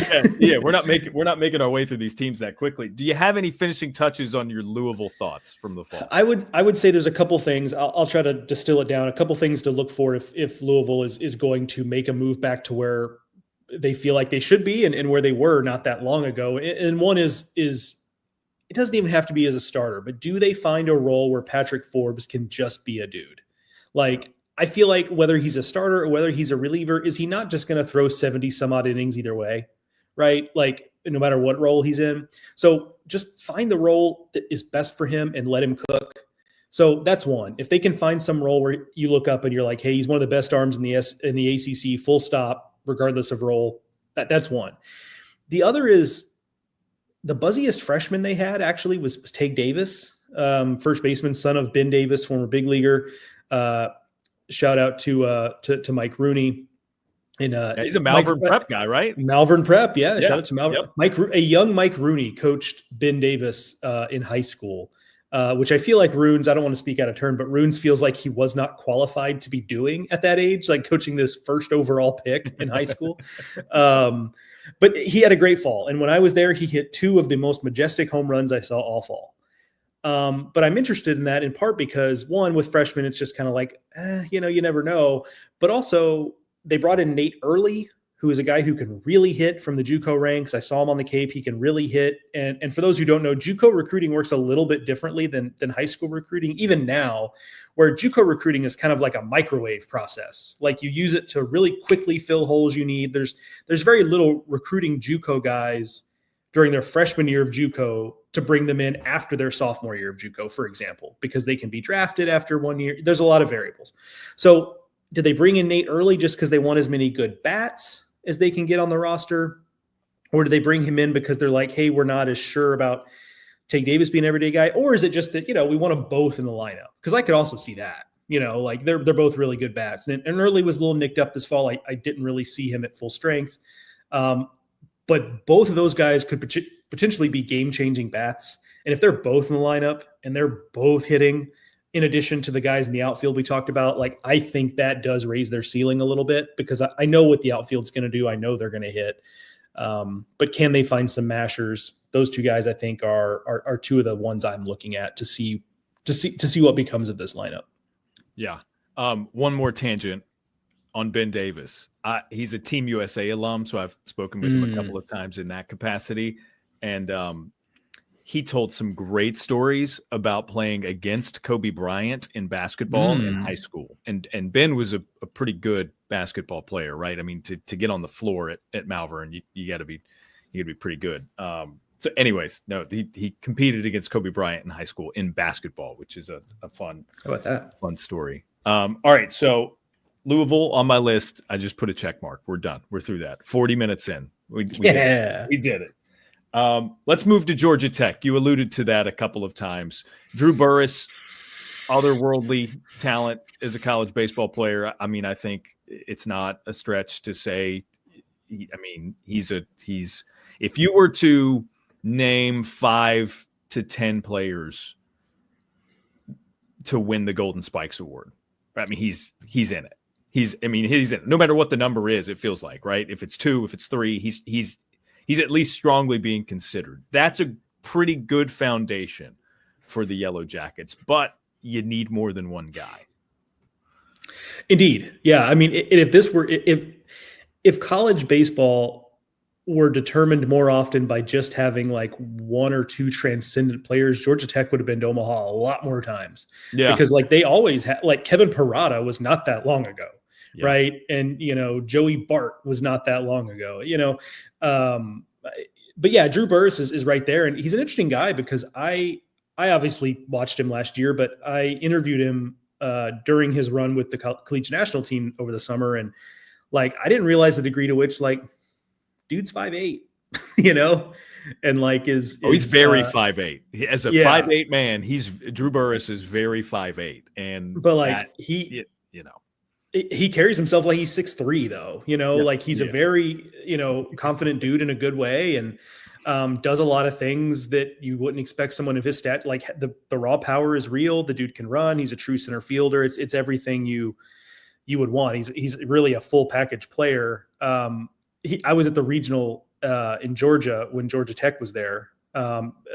we're not making our way through these teams that quickly. Do you have any finishing touches on your Louisville thoughts from the fall? I would say there's a couple things. I'll try to distill it down. A couple things to look for if Louisville is going to make a move back to where they feel like they should be and where they were not that long ago. And one is it doesn't even have to be as a starter, but do they find a role where Patrick Forbes can just be a dude? Like, I feel like whether he's a starter or whether he's a reliever, is he not just going to throw 70 some odd innings either way? Right? Like, no matter what role he's in. So just find the role that is best for him and let him cook. So that's one. If they can find some role where you look up and you're like, hey, he's one of the best arms in the ACC, full stop, regardless of role, that's one. The other is, the buzziest freshman they had actually was Tage Davis, first baseman, son of Ben Davis, former big leaguer. Shout out to Mike Rooney. And he's a Malvern Prep guy, right? Malvern Prep, yeah. Shout out to Malvern. Yep. A young Mike Rooney coached Ben Davis in high school, which I feel like Runes, I don't want to speak out of turn, but Runes feels like he was not qualified to be doing at that age, like coaching this first overall pick in high school. But he had a great fall. And when I was there, he hit two of the most majestic home runs I saw all fall. But I'm interested in that in part because, one, with freshmen, it's just kind of like, you never know. But also, they brought in Nate Early, who is a guy who can really hit from the JUCO ranks. I saw him on the Cape. He can really hit. And for those who don't know, JUCO recruiting works a little bit differently than high school recruiting, even now, where JUCO recruiting is kind of like a microwave process. Like, you use it to really quickly fill holes you need. There's very little recruiting JUCO guys during their freshman year of JUCO to bring them in after their sophomore year of JUCO, for example, because they can be drafted after 1 year. There's a lot of variables. So did they bring in Nate Early just because they want as many good bats as they can get on the roster? Or do they bring him in because they're like, hey, we're not as sure about Tage Davis being an everyday guy? Or is it just that, we want them both in the lineup? Because I could also see that, like they're both really good bats. And Early was a little nicked up this fall. I didn't really see him at full strength. but both of those guys could potentially be game-changing bats. And if they're both in the lineup and they're both hitting, in addition to the guys in the outfield we talked about, like, I think that does raise their ceiling a little bit, because I know what the outfield's going to do. I know they're going to hit. But can they find some mashers? Those two guys, I think, are two of the ones I'm looking at to see what becomes of this lineup. Yeah. One more tangent on Ben Davis. He's a Team USA alum, so I've spoken with him a couple of times in that capacity. And he told some great stories about playing against Kobe Bryant in basketball in high school. And Ben was a pretty good basketball player, right? I mean, to get on the floor at Malvern, you got to be pretty good. So anyways, no, he competed against Kobe Bryant in high school in basketball, which is a fun, how about that? Fun story. All right. So Louisville on my list. I just put a check mark. We're done. We're through that. 40 minutes in. We did it. Let's move to Georgia Tech. You alluded to that a couple of times. Drew Burress, otherworldly talent as a college baseball player. I mean, I think it's not a stretch to say, he's if you were to name 5 to 10 players to win the Golden Spikes Award, I mean, he's in it. He's in it. No matter what the number is, it feels like, right? If it's 2, if it's 3, he's at least strongly being considered. That's a pretty good foundation for the Yellow Jackets, but you need more than one guy. Indeed. Yeah. I mean, if college baseball were determined more often by just having like 1 or 2 transcendent players, Georgia Tech would have been to Omaha a lot more times. Yeah. Because like they always had, like Kevin Parada was not that long ago. Yeah. Right. And, Joey Bart was not that long ago, but yeah, Drew Burress is right there. And he's an interesting guy because I obviously watched him last year, but I interviewed him during his run with the collegiate national team over the summer. And like, I didn't realize the degree to which like dude's 5'8", and like he's very 5'8". As a 5'8" man, Drew Burress is very 5'8", but like he carries himself like he's 6'3", though, like he's a very, confident dude in a good way, and does a lot of things that you wouldn't expect someone of his stat. Like the raw power is real. The dude can run. He's a true center fielder. It's everything you would want. He's really a full package player. I was at the regional in Georgia when Georgia Tech was there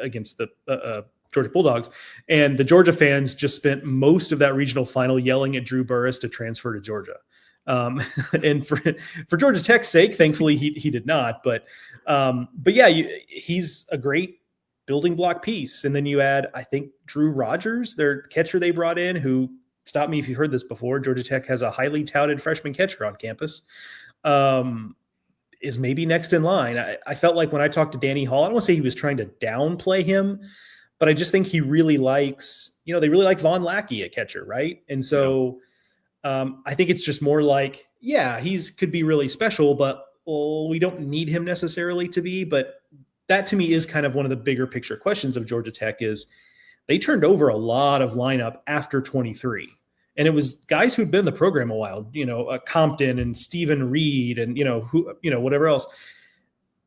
against the Georgia Bulldogs, and the Georgia fans just spent most of that regional final yelling at Drew Burress to transfer to Georgia. And for Georgia Tech's sake, thankfully he did not. But yeah, he's a great building block piece. And then you add, I think, Drew Rogers, their catcher they brought in, who, stop me if you heard this before, Georgia Tech has a highly touted freshman catcher on campus. Is maybe next in line. I felt like when I talked to Danny Hall, I don't want to say he was trying to downplay him, but I just think he really likes, they really like Vaughn Lackey at catcher, right? And so I think it's just more like, yeah, could be really special, but we don't need him necessarily to be. But that to me is kind of one of the bigger picture questions of Georgia Tech is they turned over a lot of lineup after 23. And it was guys who'd been in the program a while, Compton and Stephen Reed and, whatever else.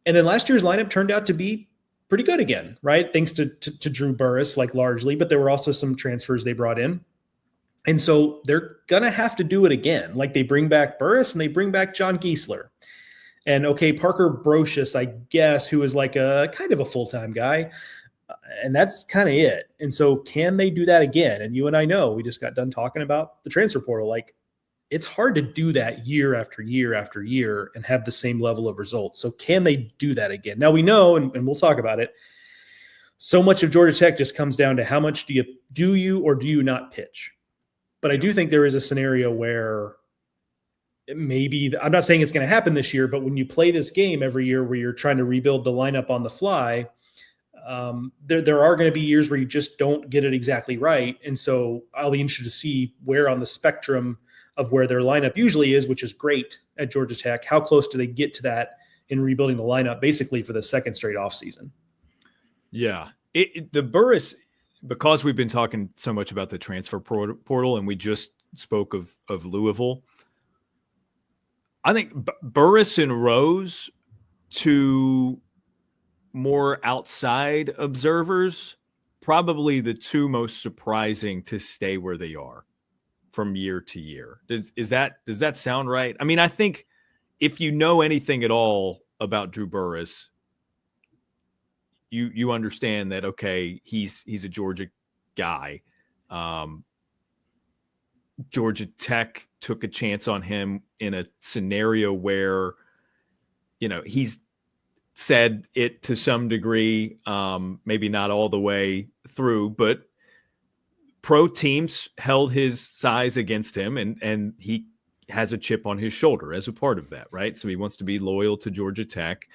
And then last year's lineup turned out to be pretty good again, right? Thanks to Drew Burress, like largely, but there were also some transfers they brought in. And so they're going to have to do it again. Like they bring back Burress and they bring back John Giesler. And okay, Parker Brocious, I guess, who is like a kind of a full-time guy. And that's kind of it. And so can they do that again? And you and I know, we just got done talking about the transfer portal. Like it's hard to do that year after year after year and have the same level of results. So can they do that again? Now we know, and we'll talk about it, so much of Georgia Tech just comes down to how much do you or do you not pitch? But I do think there is a scenario where maybe, I'm not saying it's going to happen this year, but when you play this game every year where you're trying to rebuild the lineup on the fly, there are going to be years where you just don't get it exactly right. And so I'll be interested to see where on the spectrum of where their lineup usually is, which is great at Georgia Tech. How close do they get to that in rebuilding the lineup basically for the second straight offseason? Yeah. The Burress, because we've been talking so much about the transfer portal and we just spoke of Louisville, I think Burress and Rose to more outside observers, probably the two most surprising to stay where they are from year to year. Does that sound right? I mean, I think if you know anything at all about Drew Burress, you understand that, okay, he's a Georgia guy. Georgia Tech took a chance on him in a scenario where, he's said it to some degree, maybe not all the way through, but pro teams held his size against him, and he has a chip on his shoulder as a part of that, right? So he wants to be loyal to Georgia Tech.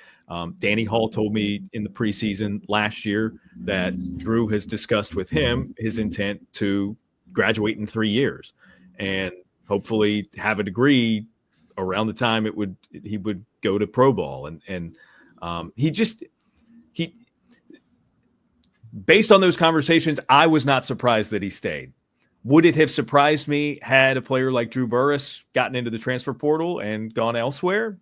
Danny Hall told me in the preseason last year that Drew has discussed with him his intent to graduate in 3 years and hopefully have a degree around the time he would go to pro ball. And he based on those conversations, I was not surprised that he stayed. Would it have surprised me had a player like Drew Burress gotten into the transfer portal and gone elsewhere?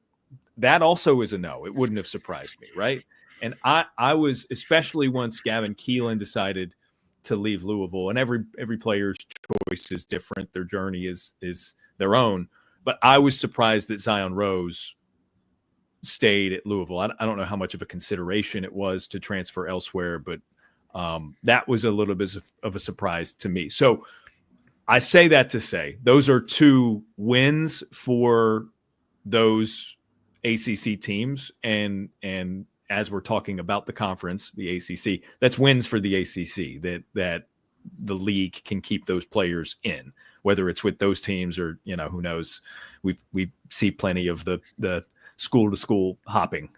That also is a no. It wouldn't have surprised me, right? And I was, especially once Gavin Keelan decided to leave Louisville, and every player's choice is different. Their journey is their own. But I was surprised that Zion Rose stayed at Louisville. I don't know how much of a consideration it was to transfer elsewhere, but that was a little bit of a surprise to me. So I say that to say those are two wins for those ACC teams. And as we're talking about the conference, the ACC, that's wins for the ACC, that the league can keep those players in, whether it's with those teams or, who knows. We see plenty of the school to school hopping.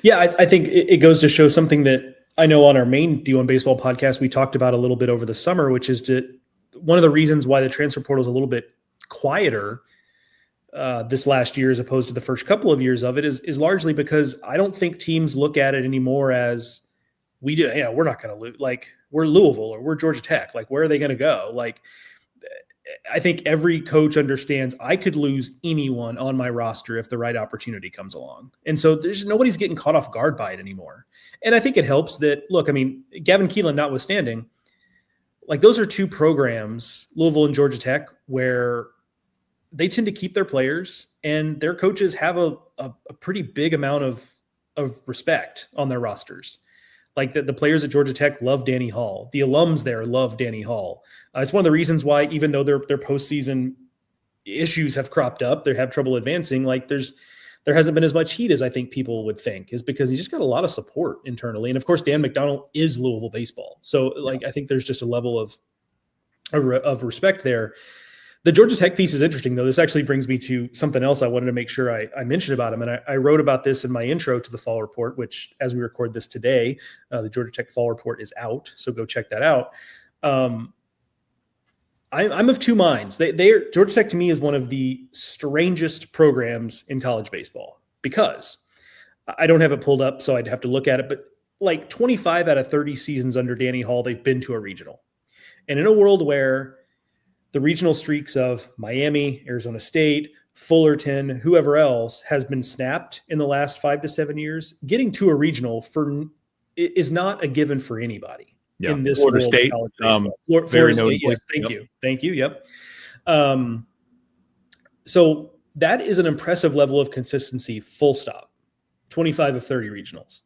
Yeah, I think it goes to show something that I know on our main D1 Baseball podcast, we talked about a little bit over the summer, which is one of the reasons why the transfer portal is a little bit quieter this last year as opposed to the first couple of years of it is largely because I don't think teams look at it anymore as we're not going to lose. Like, we're Louisville or we're Georgia Tech. Like, where are they going to go? Like, I think every coach understands I could lose anyone on my roster if the right opportunity comes along. And so nobody's getting caught off guard by it anymore. And I think it helps that, look, I mean, Gavin Keelan notwithstanding, like, those are two programs, Louisville and Georgia Tech, where they tend to keep their players and their coaches have a pretty big amount of respect on their rosters. Like, the players at Georgia Tech love Danny Hall. The alums there love Danny Hall. It's one of the reasons why, even though their postseason issues have cropped up, they have trouble advancing. Like, there hasn't been as much heat as I think people would think, is because he's just got a lot of support internally. And of course, Dan McDonald is Louisville baseball. So I think there's just a level of respect there. The Georgia Tech piece is interesting, though. This actually brings me to something else I wanted to make sure I mentioned about him. And I wrote about this in my intro to the Fall Report, which, as we record this today, the Georgia Tech Fall Report is out. So go check that out. I'm of two minds. Georgia Tech to me is one of the strangest programs in college baseball, because I don't have it pulled up, so I'd have to look at it. But like 25 out of 30 seasons under Danny Hall, they've been to a regional. And in a world where the regional streaks of Miami, Arizona State, Fullerton, whoever else has been snapped in the last 5 to 7 years, getting to a regional is not a given for anybody in this Florida world State, of college baseball. Florida State, yes, thank you. Yep. So that is an impressive level of consistency, full stop. 25 of 30 regionals.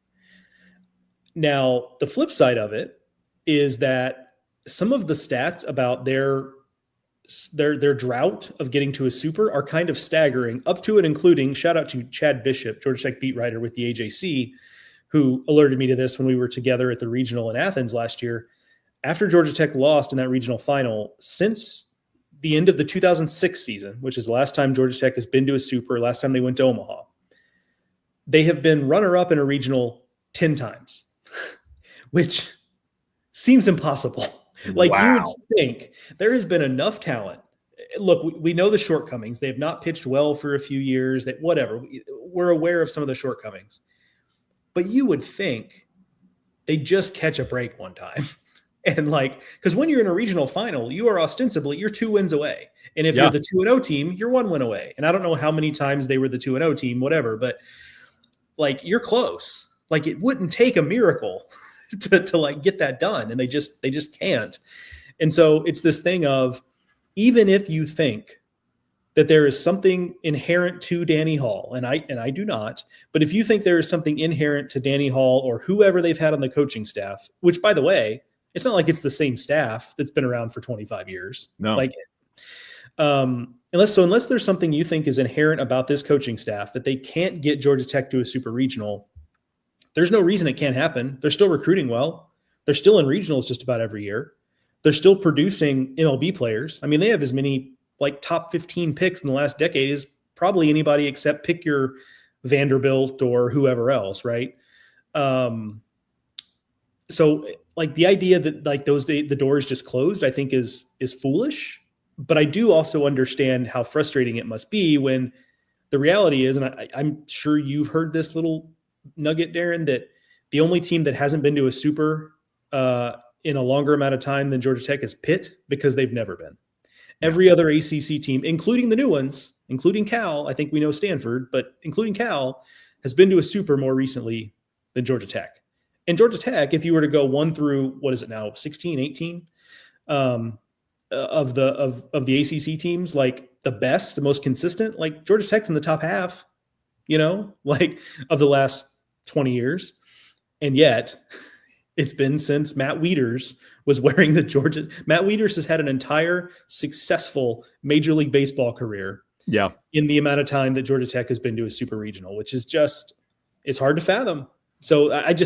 Now, the flip side of it is that some of the stats about their drought of getting to a super are kind of staggering, up to and including, shout out to Chad Bishop, Georgia Tech beat writer with the AJC, who alerted me to this when we were together at the regional in Athens last year. After Georgia Tech lost in that regional final, since the end of the 2006 season, which is the last time Georgia Tech has been to a super, last time they went to Omaha, they have been runner-up in a regional 10 times, which seems impossible. Like, wow. You would think there has been enough talent. Look, we know the shortcomings. They have not pitched well for a few years. That whatever. We're aware of some of the shortcomings. But you would think they just catch a break one time. And because when you're in a regional final, you're 2 wins away. And if you're the 2-0 team, you're 1 win away. And I don't know how many times they were the 2-0 team, whatever. But like you're close. Like it wouldn't take a miracle to like get that done. And they just can't. And so it's this thing of, even if you think that there is something inherent to Danny Hall, and I do not, but if you think there is something inherent to Danny Hall or whoever they've had on the coaching staff, which by the way, it's not like it's the same staff that's been around for 25 years. No. Like, unless there's something you think is inherent about this coaching staff that they can't get Georgia Tech to a super regional, there's no reason it can't happen. They're still recruiting well. They're still in regionals just about every year. They're still producing MLB players. I mean, they have as many like top 15 picks in the last decade as probably anybody except pick your Vanderbilt or whoever else, right? So like the idea that like the doors just closed, I think is foolish. But I do also understand how frustrating it must be when the reality is, and I'm sure you've heard this little nugget, Daron, that the only team that hasn't been to a super in a longer amount of time than Georgia Tech is Pitt, because they've never been. Every other ACC team, including the new ones, including Cal, I think we know Stanford, but including Cal, has been to a super more recently than Georgia Tech. And Georgia Tech, if you were to go 1 through, what is it now, 16, 18 of the ACC teams, like the best, the most consistent, like Georgia Tech's in the top half, like of the last 20 years. And yet it's been since Matt Wieters was wearing the Georgia. Matt Wieters has had an entire successful Major League Baseball career. Yeah. In the amount of time that Georgia Tech has been to a super regional, which is just, it's hard to fathom. So it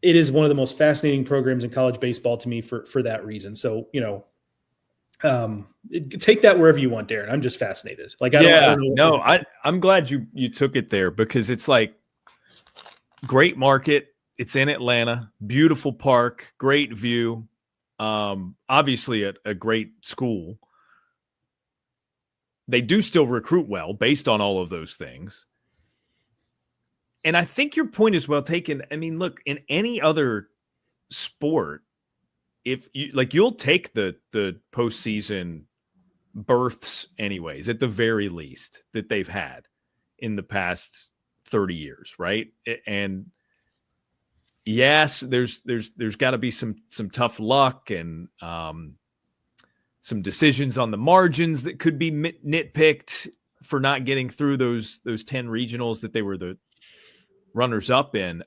is one of the most fascinating programs in college baseball to me for that reason. So, take that wherever you want, Daron. I'm just fascinated. Like, I don't know. No, I'm glad you took it there, because it's like great market. It's in Atlanta, beautiful park, great view. Obviously a great school. They do still recruit well based on all of those things. And I think your point is well taken. I mean, look, in any other sport, if you like, you'll take the postseason berths anyways, at the very least, that they've had in the past 30 years, right? And yes, there's got to be some tough luck and some decisions on the margins that could be nitpicked for not getting through those 10 regionals that they were the runners up in.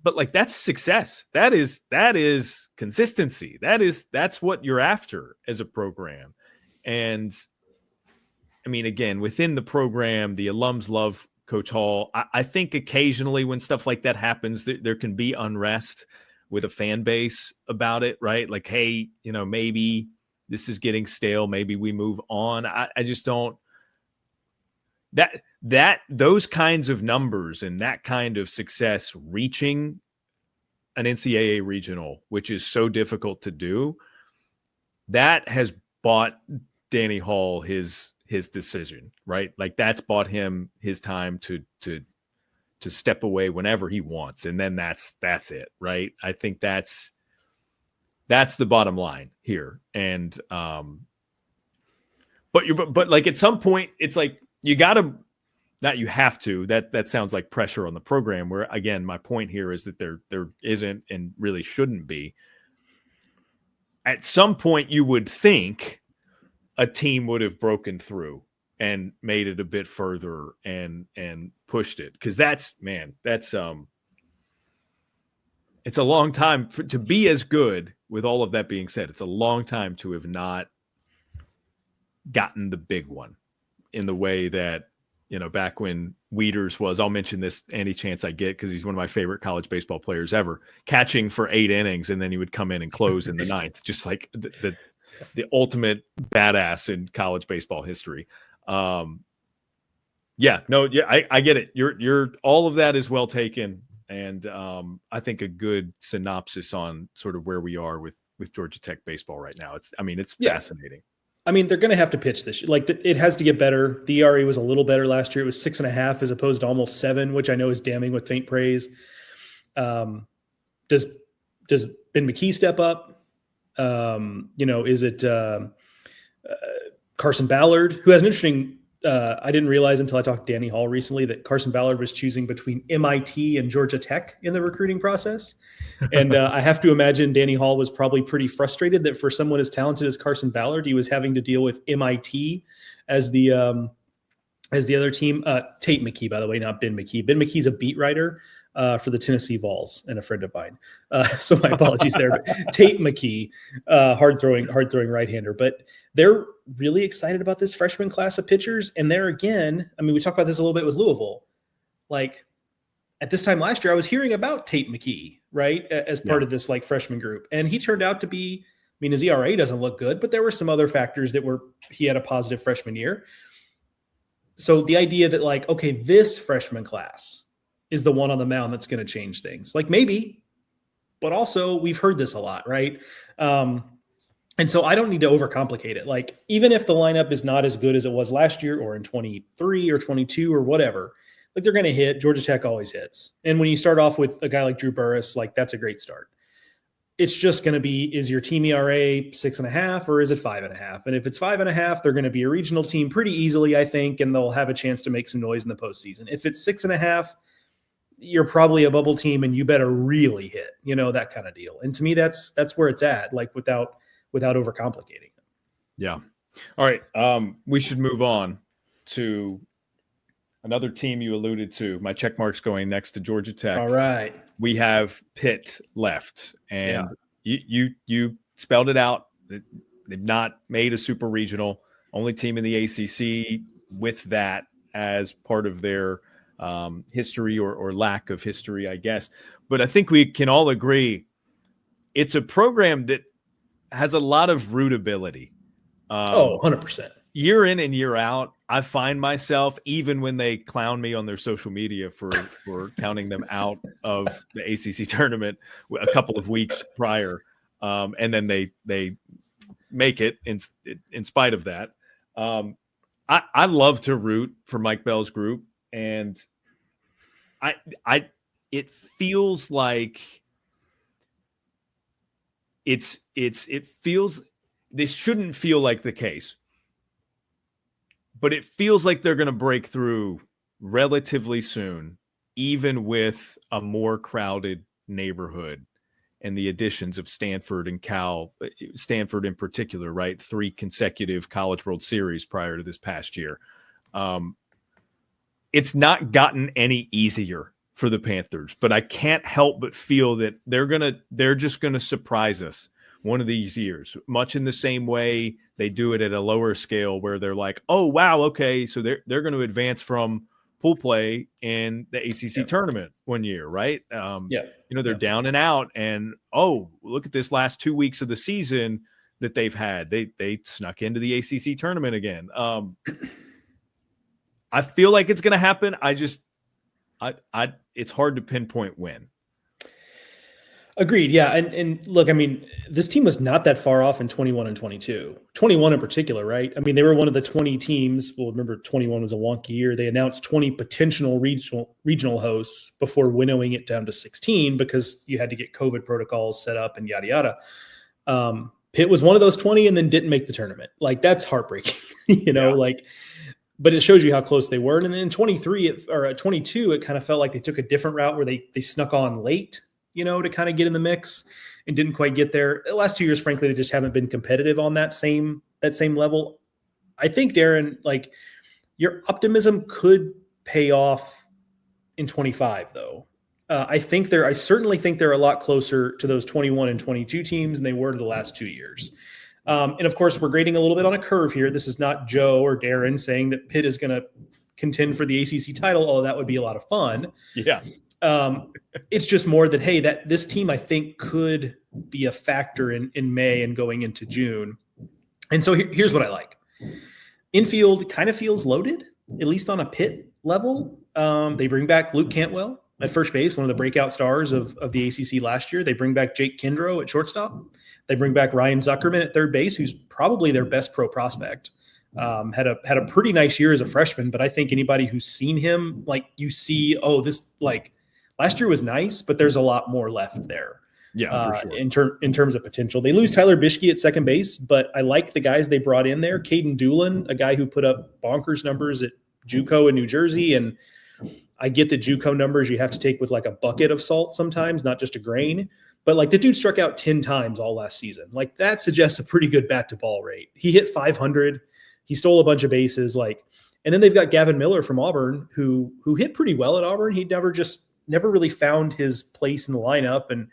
But like, that's success. That is consistency. That's what you're after as a program. And I mean, again, within the program, the alums love Coach Hall. I think occasionally when stuff like that happens, there can be unrest with a fan base about it, right? Like, hey, maybe this is getting stale. Maybe we move on. I just don't. Those kinds of numbers and that kind of success reaching an NCAA regional, which is so difficult to do, that has bought Danny Hall his decision, right? Like, that's bought him his time to step away whenever he wants, and then that's it, right? I think that's the bottom line here. And but like, at some point, it's like, you gotta, not you have to, that sounds like pressure on the program, where, again, my point here is that there isn't and really shouldn't be. At some point, you would think a team would have broken through and made it a bit further and pushed it. Cause it's a long time to be as good. With all of that being said, it's a long time to have not gotten the big one in the way that, back when Wieters was, I'll mention this any chance I get, because he's one of my favorite college baseball players ever, catching for 8 innings, and then he would come in and close in the 9th, just like the ultimate badass in college baseball history. I get it. You're all of that is well taken. And I think a good synopsis on sort of where we are with Georgia Tech baseball right now. It's fascinating. I mean, they're going to have to pitch this. Like, it has to get better. The ERA was a little better last year. It was 6.5 as opposed to almost 7, which I know is damning with faint praise. Does Ben McKee step up? Is it Carson Ballard, who has an interesting I didn't realize until I talked to Danny Hall recently that Carson Ballard was choosing between MIT and Georgia Tech in the recruiting process. And I have to imagine Danny Hall was probably pretty frustrated that for someone as talented as Carson Ballard, he was having to deal with MIT as the other team. Tate McKee, by the way, not Ben McKee. Ben McKee's a beat writer for the Tennessee Vols and a friend of mine. So my apologies there. But Tate McKee, hard throwing right-hander. But they're really excited about this freshman class of pitchers. And there again, I mean, we talked about this a little bit with Louisville. Like at this time last year, I was hearing about Tate McKee, right, as part of this like freshman group. And he turned out to be, I mean, his ERA doesn't look good, but there were some other factors that he had a positive freshman year. So the idea that like, okay, this freshman class is the one on the mound that's going to change things. Like maybe, but also we've heard this a lot, right? And so I don't need to overcomplicate it. Like even if the lineup is not as good as it was last year or in 23 or 22 or whatever, like they're going to hit. Georgia Tech always hits. And when you start off with a guy like Drew Burris, like that's a great start. It's just going to be, is your team ERA 6.5 or is it 5.5? And if it's 5.5, they're going to be a regional team pretty easily, I think, and they'll have a chance to make some noise in the postseason. If it's 6.5, you're probably a bubble team and you better really hit, that kind of deal. And to me, that's where it's at, like without overcomplicating it. Yeah. All right. We should move on to another team you alluded to. My check mark's going next to Georgia Tech. All right. We have Pitt left, and you spelled it out. They've not made a super regional, only team in the ACC with that as part of their history or lack of history, I guess. But I think we can all agree it's a program that has a lot of rootability. 100%. Year in and year out, I find myself, even when they clown me on their social media for counting them out of the ACC tournament a couple of weeks prior, and then they make it in spite of that. I love to root for Mike Bell's group, and it feels like it feels, this shouldn't feel like the case, but it feels like they're going to break through relatively soon, even with a more crowded neighborhood and the additions of Stanford and Cal, Stanford in particular, right? 3 consecutive College World Series prior to this past year. It's not gotten any easier for the Panthers, but I can't help but feel that they're just going to surprise us one of these years, much in the same way they do it at a lower scale where they're like, oh, wow, okay, so they're going to advance from pool play in the ACC tournament one year, right? They're down and out, and oh, look at this last 2 weeks of the season that they've had. They snuck into the ACC tournament again. I feel like it's going to happen. It's hard to pinpoint when. Agreed. Yeah. And look, I mean, this team was not that far off in 21 and 22. 21 in particular, right? I mean, they were one of the 20 teams. Well, remember, 21 was a wonky year. They announced 20 potential regional hosts before winnowing it down to 16 because you had to get COVID protocols set up and yada, yada. Pitt was one of those 20 and then didn't make the tournament. Like, that's heartbreaking, but it shows you how close they were. And then in 23 or 22, it kind of felt like they took a different route where they snuck on late, to kind of get in the mix and didn't quite get there. The last 2 years, frankly, they just haven't been competitive on that same level. I think, Daron, like your optimism could pay off in 25 though. I certainly think they're a lot closer to those 21 and 22 teams than they were to the last 2 years. And of course, we're grading a little bit on a curve here. This is not Joe or Daron saying that Pitt is going to contend for the ACC title, although that would be a lot of fun. Yeah. It's just more that, hey, that this team, I think, could be a factor in May and going into June. And so here's what I like. Infield kind of feels loaded, at least on a Pitt level. They bring back Luke Cantwell at first base, one of the breakout stars of the ACC last year. They bring back Jake Kindrow at shortstop. They bring back Ryan Zuckerman at third base, who's probably their best pro prospect. Had a pretty nice year as a freshman, but I think anybody who's seen him, like you see, this like last year was nice, but there's a lot more left there. Yeah, for sure. In terms of potential. They lose Tyler Bishke at second base, but I like the guys they brought in there. Caden Doolin, a guy who put up bonkers numbers at JUCO in New Jersey, and I get the JUCO numbers you have to take with like a bucket of salt sometimes, not just a grain. But like the dude struck out 10 times all last season. Like that suggests a pretty good bat to ball rate. He hit 500. He stole a bunch of bases. And then they've got Gavin Miller from Auburn who hit pretty well at Auburn. He never really found his place in the lineup. And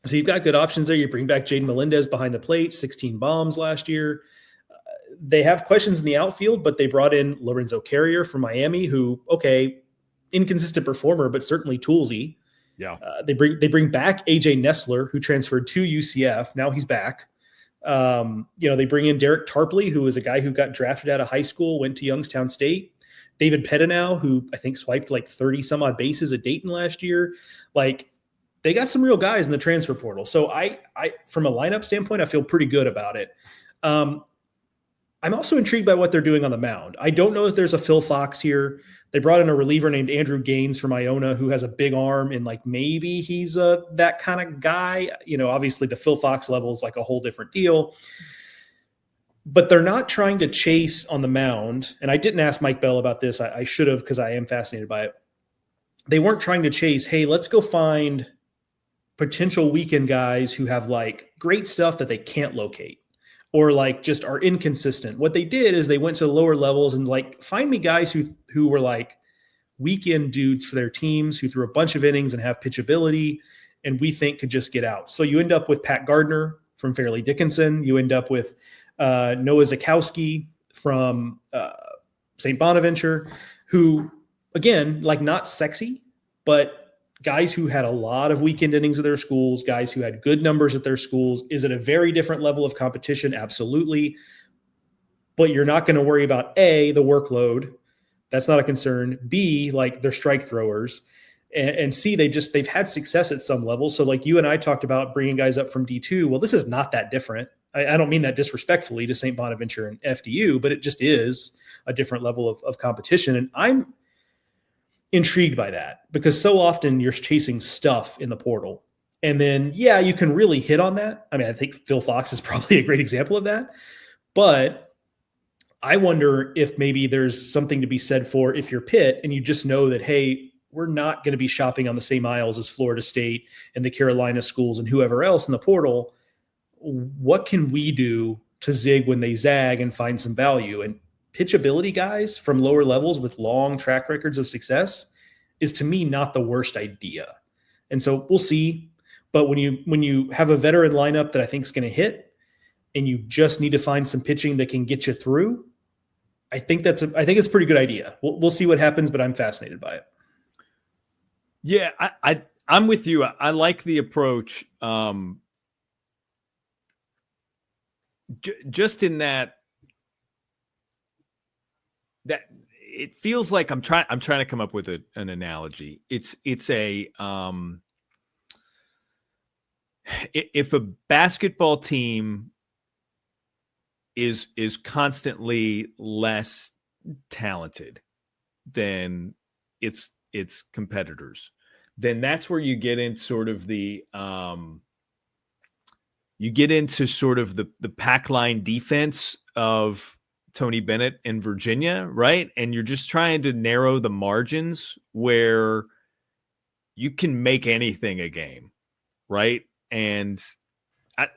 so you've got good options there. You bring back Jaden Melendez behind the plate, 16 bombs last year. They have questions in the outfield, but they brought in Lorenzo Carrier from Miami, who, okay, inconsistent performer, but certainly toolsy. Yeah. They bring back AJ Nessler, who transferred to UCF. Now he's back. They bring in Derek Tarpley, who is a guy who got drafted out of high school, went to Youngstown State. David Pettinau, who I think swiped like 30 some odd bases at Dayton last year. Like they got some real guys in the transfer portal. So I from a lineup standpoint, I feel pretty good about it. I'm also intrigued by what they're doing on the mound. I don't know if there's a Phil Fox here. They brought in a reliever named Andrew Gaines from Iona who has a big arm, and like maybe he's that kind of guy. Obviously the Phil Fox level is like a whole different deal. But they're not trying to chase on the mound. And I didn't ask Mike Bell about this. I should have, because I am fascinated by it. They weren't trying to chase, hey, let's go find potential weekend guys who have like great stuff that they can't locate, or like just are inconsistent. What they did is they went to lower levels and like find me guys who were like weekend dudes for their teams, who threw a bunch of innings and have pitchability and we think could just get out. So you end up with Pat Gardner from Fairleigh Dickinson. You end up with Noah Zakowski from St. Bonaventure, who, again, like not sexy, but guys who had a lot of weekend innings at their schools, guys who had good numbers at their schools. Is it a very different level of competition? Absolutely. But you're not going to worry about A, the workload. That's not a concern. B, like they're strike throwers. And C, they've had success at some level. So like you and I talked about bringing guys up from D2. Well, this is not that different. I don't mean that disrespectfully to St. Bonaventure and FDU, but it just is a different level of competition. And I'm intrigued by that because so often you're chasing stuff in the portal. And then, yeah, you can really hit on that. I mean, I think Phil Fox is probably a great example of that. But I wonder if maybe there's something to be said for if you're Pitt and you just know that, hey, we're not going to be shopping on the same aisles as Florida State and the Carolina schools and whoever else in the portal. What can we do to zig when they zag and find some value? And pitchability guys from lower levels with long track records of success is, to me, not the worst idea. And so we'll see. But when you have a veteran lineup that I think is going to hit and you just need to find some pitching that can get you through, I think it's a pretty good idea. We'll see what happens, but I'm fascinated by it. Yeah, I'm with you. I like the approach. Just in that it feels like I'm trying to come up with an analogy. It's a if a basketball team is constantly less talented than its competitors, then that's where you get into sort of the the pack line defense of Tony Bennett in Virginia, right? And you're just trying to narrow the margins where you can make anything a game, right? And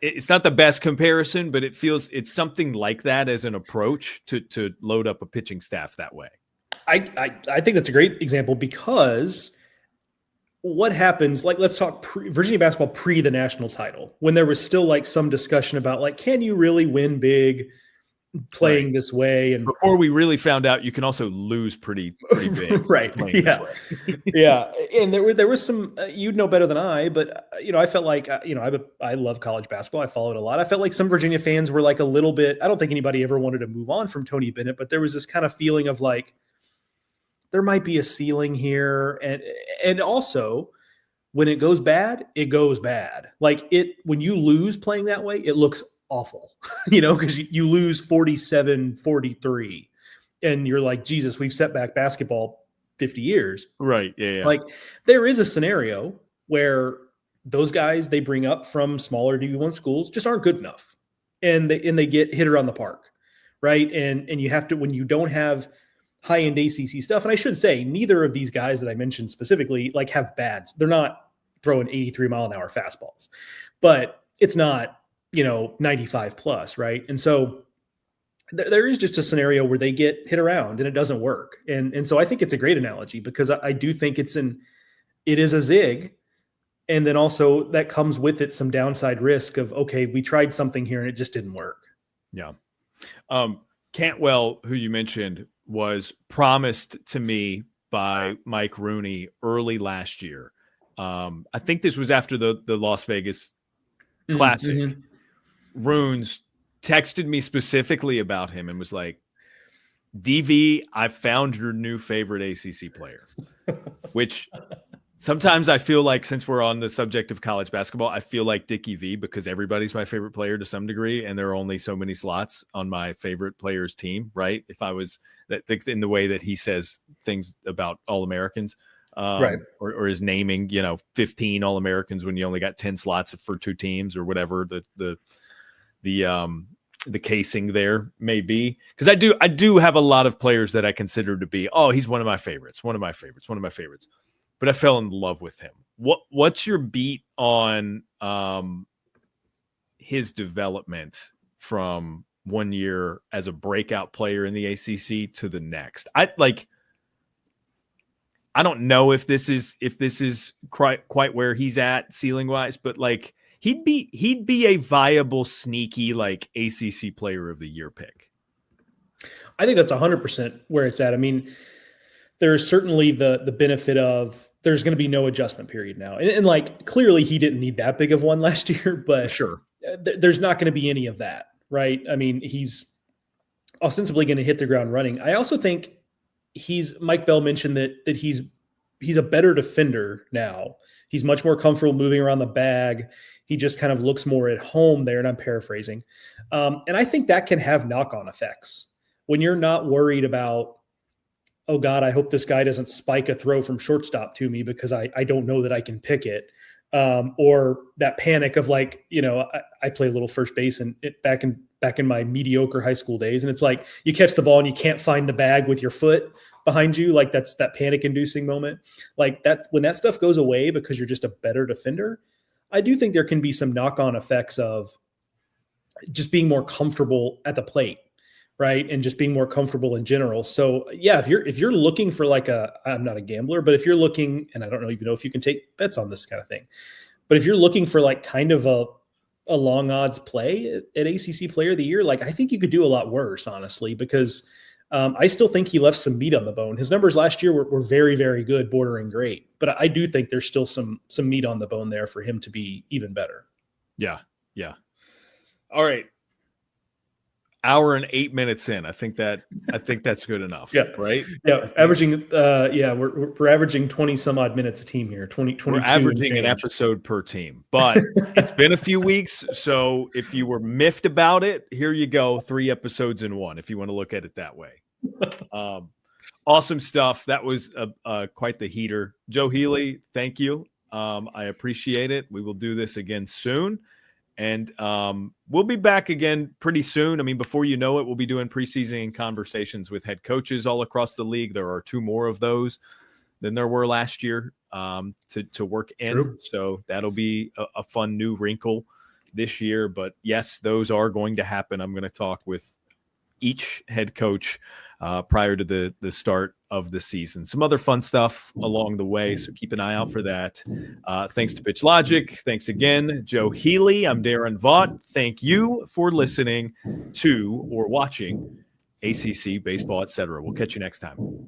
it's not the best comparison, but it's something like that as an approach to load up a pitching staff that way. I think that's a great example because what happens, like let's talk Virginia basketball pre the national title, when there was still like some discussion about like, can you really win big playing this way? And before we really found out you can also lose pretty big. Right. Yeah. Yeah. And there was some, you'd know better than I, but I felt like, I love college basketball. I follow it a lot. I felt like some Virginia fans were like a little bit, I don't think anybody ever wanted to move on from Tony Bennett, but there was this kind of feeling of like, there might be a ceiling here. And also when it goes bad, it goes bad. Like when you lose playing that way, it looks awful, because you lose 47-43 and you're like, Jesus, we've set back basketball 50 years. Right. Yeah. Like there is a scenario where those guys they bring up from smaller D1 schools just aren't good enough, and they get hit around the park, right? And you have to, when you don't have high end ACC stuff, and I should say neither of these guys that I mentioned specifically like have bads. They're not throwing 83-mile-an-hour fastballs, but it's not 95 plus, right? And so there is just a scenario where they get hit around and it doesn't work, and so I think it's a great analogy because I do think it is a zig. And then also that comes with it some downside risk of, okay, we tried something here and it just didn't work. Yeah. Cantwell, who you mentioned, was promised to me by Mike Rooney early last year. I think this was after the Las Vegas Classic. Mm-hmm. Runes texted me specifically about him and was like, DV, I found your new favorite ACC player, which sometimes I feel like, since we're on the subject of college basketball, I feel like Dickie V, because everybody's my favorite player to some degree, and there are only so many slots on my favorite player's team, right? If I was in the way that he says things about All-Americans, right, or is naming 15 All-Americans when you only got 10 slots for 2 teams or whatever the casing there may be, because I do have a lot of players that I consider to be, he's one of my favorites. But I fell in love with him. What's your beat on his development from one year as a breakout player in the ACC to the next? I don't know if this is quite where he's at ceiling wise, but like he'd be a viable sneaky like ACC player of the year pick. I think that's 100% where it's at. I mean, there is certainly the benefit of there's going to be no adjustment period now. And like, clearly he didn't need that big of one last year, but sure, there's not going to be any of that, right? I mean, he's ostensibly going to hit the ground running. I also think Mike Bell mentioned that he's a better defender now. He's much more comfortable moving around the bag. He just kind of looks more at home there, and I'm paraphrasing. And I think that can have knock-on effects when you're not worried about, oh God, I hope this guy doesn't spike a throw from shortstop to me because I don't know that I can pick it. Or that panic of like, I play a little first base and back in my mediocre high school days. And it's like, you catch the ball and you can't find the bag with your foot behind you. Like that's that panic inducing moment. Like that, when that stuff goes away because you're just a better defender, I do think there can be some knock-on effects of just being more comfortable at the plate. Right. And just being more comfortable in general. So yeah, if you're looking for like I'm not a gambler, but if you're looking, and I don't even know if you can take bets on this kind of thing, but if you're looking for like kind of a long odds play at ACC Player of the Year, like I think you could do a lot worse, honestly, because I still think he left some meat on the bone. His numbers last year were very, very good, bordering great, but I do think there's still some meat on the bone there for him to be even better. Yeah. Yeah. All right. Hour and 8 minutes in. I think that's good enough. Yeah. Right. Yeah. Averaging. We're averaging 20 some odd minutes a team here. 22. We're averaging an episode per team, but it's been a few weeks. So if you were miffed about it, here you go. 3 episodes in one, if you want to look at it that way. Awesome stuff. That was quite the heater. Joe Healy, thank you. I appreciate it. We will do this again soon. And we'll be back again pretty soon. I mean, before you know it, we'll be doing preseason conversations with head coaches all across the league. There are 2 more of those than there were last year to work in. True. So that'll be a fun new wrinkle this year. But yes, those are going to happen. I'm going to talk with each head coach prior to the start of the season. Some other fun stuff along the way, so keep an eye out for that. Thanks to Pitch Logic. Thanks again, Joe Healy. I'm Daron Vaught. Thank you for listening to or watching ACC Baseball Etc. We'll catch you next time.